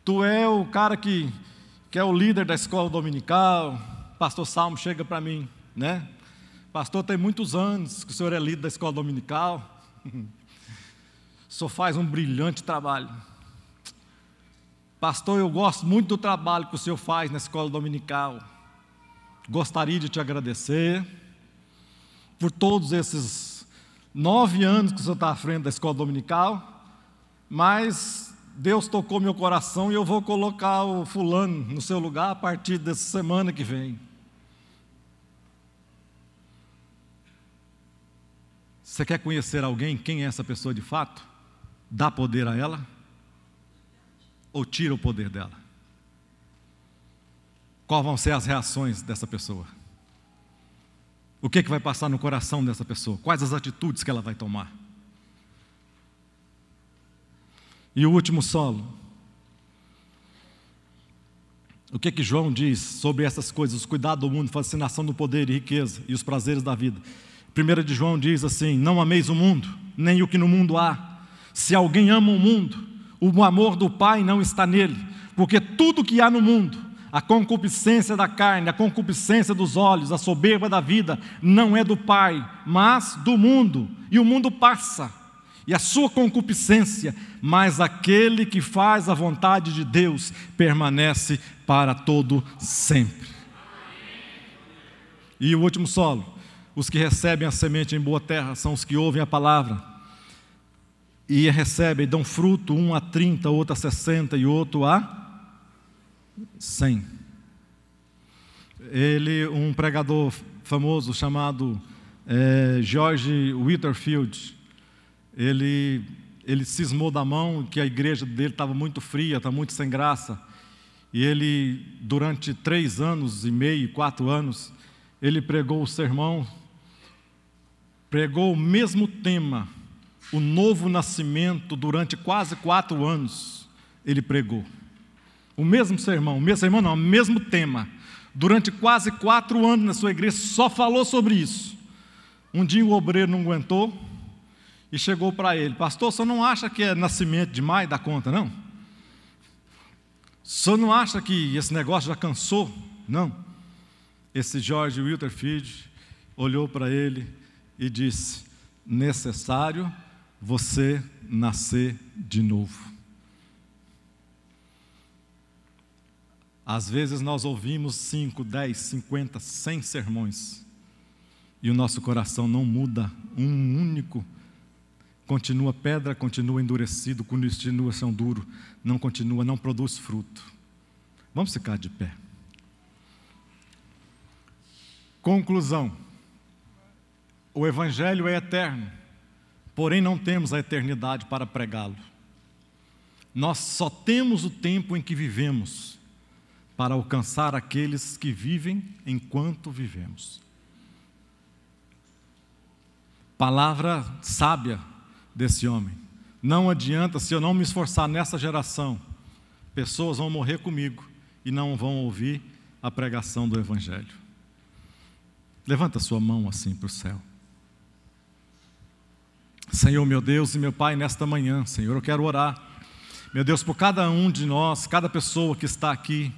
Speaker 1: tu é o cara que é o líder da escola dominical. Pastor Salmo chega para mim, né? Pastor, tem muitos anos que o senhor é líder da escola dominical. O senhor faz um brilhante trabalho. Pastor, eu gosto muito do trabalho que o senhor faz na escola dominical. Gostaria de te agradecer por todos esses 9 anos que o senhor está à frente da escola dominical, mas Deus tocou meu coração e eu vou colocar o fulano no seu lugar a partir dessa semana que vem. Você quer conhecer alguém, quem é essa pessoa de fato? Dá poder a ela? Ou tira o poder dela? Quais vão ser as reações dessa pessoa? O que vai passar no coração dessa pessoa? Quais as atitudes que ela vai tomar? E o último solo. O que João diz sobre essas coisas? Os cuidados do mundo, fascinação do poder e riqueza e os prazeres da vida. 1 de João diz assim: não ameis o mundo, nem o que no mundo há. Se alguém ama o mundo, o amor do Pai não está nele. Porque tudo que há no mundo, a concupiscência da carne, a concupiscência dos olhos, a soberba da vida, não é do Pai, mas do mundo. E o mundo passa, e a sua concupiscência, mas aquele que faz a vontade de Deus permanece para todo sempre. E o último solo: os que recebem a semente em boa terra são os que ouvem a palavra e recebem, dão fruto, um a 30, outro a 60 e outro a 100. Um pregador famoso chamado George Whitefield, ele cismou da mão que a igreja dele estava muito fria, estava muito sem graça, e ele, durante 3 anos e meio, 4 anos, ele pregou o sermão, pregou o mesmo tema, o novo nascimento, durante quase 4 anos, ele pregou. O mesmo sermão não, o mesmo tema. Durante quase 4 anos na sua igreja, só falou sobre isso. Um dia o obreiro não aguentou e chegou para ele: pastor, o senhor não acha que é nascimento demais da conta, não? O senhor não acha que esse negócio já cansou? Não. Esse George Whitefield olhou para ele e disse: necessário você nascer de novo. Às vezes nós ouvimos 5, 10, 50, 100 sermões e o nosso coração não muda um único. Continua pedra, continua endurecido, continua chão duro, não produz fruto. Vamos ficar de pé. Conclusão: o Evangelho é eterno, porém não temos a eternidade para pregá-lo. Nós só temos o tempo em que vivemos para alcançar aqueles que vivem enquanto vivemos. Palavra sábia desse homem: não adianta, se eu não me esforçar nessa geração, pessoas vão morrer comigo e não vão ouvir a pregação do Evangelho. Levanta sua mão assim para o céu. Senhor, meu Deus e meu Pai, nesta manhã, Senhor, eu quero orar, meu Deus, por cada um de nós, cada pessoa que está aqui.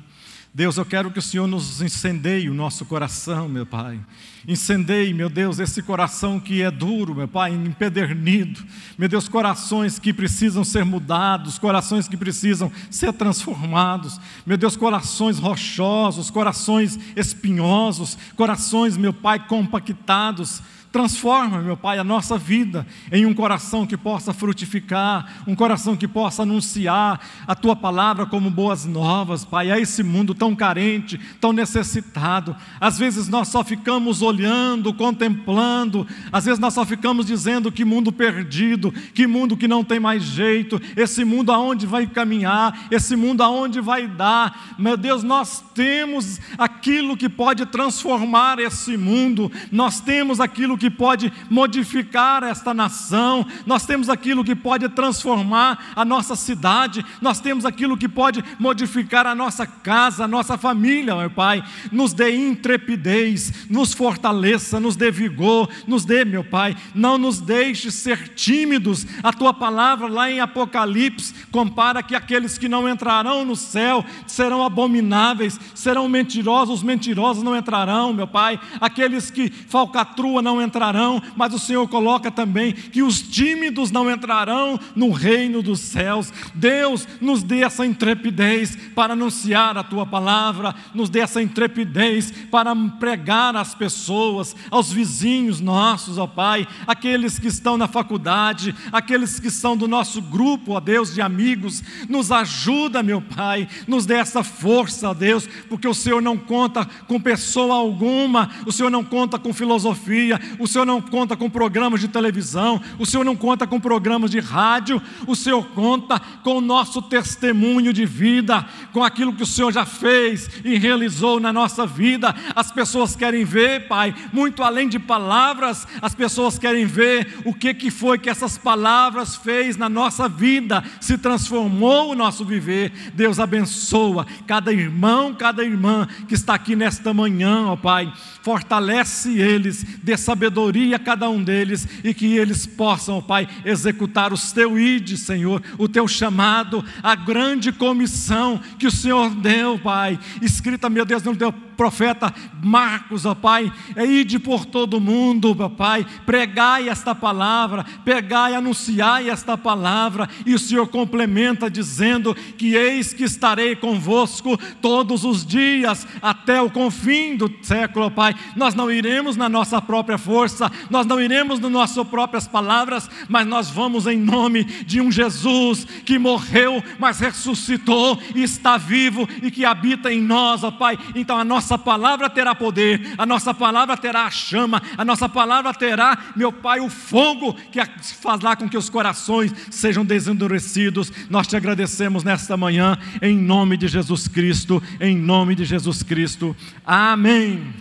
Speaker 1: Deus, eu quero que o Senhor nos incendeie o nosso coração, meu Pai. Incendeie, meu Deus, esse coração que é duro, meu Pai, empedernido. Meu Deus, corações que precisam ser mudados, corações que precisam ser transformados. Meu Deus, corações rochosos, corações espinhosos, corações, meu Pai, compactados. Transforma, meu Pai, a nossa vida em um coração que possa frutificar, um coração que possa anunciar a Tua palavra como boas novas, Pai, a esse mundo tão carente, tão necessitado. Às vezes nós só ficamos olhando, contemplando, às vezes nós só ficamos dizendo: que mundo perdido, que mundo que não tem mais jeito, esse mundo aonde vai caminhar, esse mundo aonde vai dar. Meu Deus, nós temos aquilo que pode transformar esse mundo, nós temos aquilo que pode modificar esta nação, nós temos aquilo que pode transformar a nossa cidade, nós temos aquilo que pode modificar a nossa casa, a nossa família, meu Pai. Nos dê intrepidez, nos fortaleça, nos dê vigor, nos dê, meu Pai, não nos deixe ser tímidos. A Tua palavra lá em Apocalipse compara que aqueles que não entrarão no céu serão abomináveis, serão mentirosos, os mentirosos não entrarão, meu Pai, aqueles que falcatrua não entrarão, mas o Senhor coloca também que os tímidos não entrarão no reino dos céus. Deus, nos dê essa intrepidez para anunciar a Tua palavra, nos dê essa intrepidez para pregar às pessoas, aos vizinhos nossos, ó Pai, aqueles que estão na faculdade, aqueles que são do nosso grupo, ó Deus, de amigos. Nos ajuda, meu Pai, nos dê essa força, ó Deus, porque o Senhor não conta com pessoa alguma, o Senhor não conta com filosofia, o Senhor não conta com programas de televisão, o Senhor não conta com programas de rádio, o Senhor conta com o nosso testemunho de vida, com aquilo que o Senhor já fez e realizou na nossa vida. As pessoas querem ver, Pai, muito além de palavras, as pessoas querem ver o que foi que essas palavras fez na nossa vida, se transformou o nosso viver. Deus abençoa cada irmão, cada irmã que está aqui nesta manhã, ó Pai, fortalece eles, dê sabedoria a cada um deles e que eles possam, ó Pai, executar os Teu ide, Senhor, o Teu chamado, a grande comissão que o Senhor deu, Pai, escrita, meu Deus, no Teu profeta Marcos, ó Pai, ide por todo o mundo, ó Pai, pregai esta palavra, pegai, anunciai esta palavra, e o Senhor complementa dizendo que eis que estarei convosco todos os dias, até o confim do século, ó Pai. Nós não iremos na nossa própria força, nós não iremos nas nossas próprias palavras, mas nós vamos em nome de um Jesus que morreu, mas ressuscitou e está vivo e que habita em nós, ó Pai. Então a nossa palavra terá poder, a nossa palavra terá a chama, a nossa palavra terá, meu Pai, o fogo que faz lá com que os corações sejam desendurecidos. Nós te agradecemos nesta manhã, em nome de Jesus Cristo, em nome de Jesus Cristo. Amém.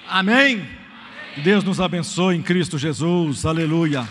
Speaker 1: Amém. Deus nos abençoe em Cristo Jesus. Aleluia.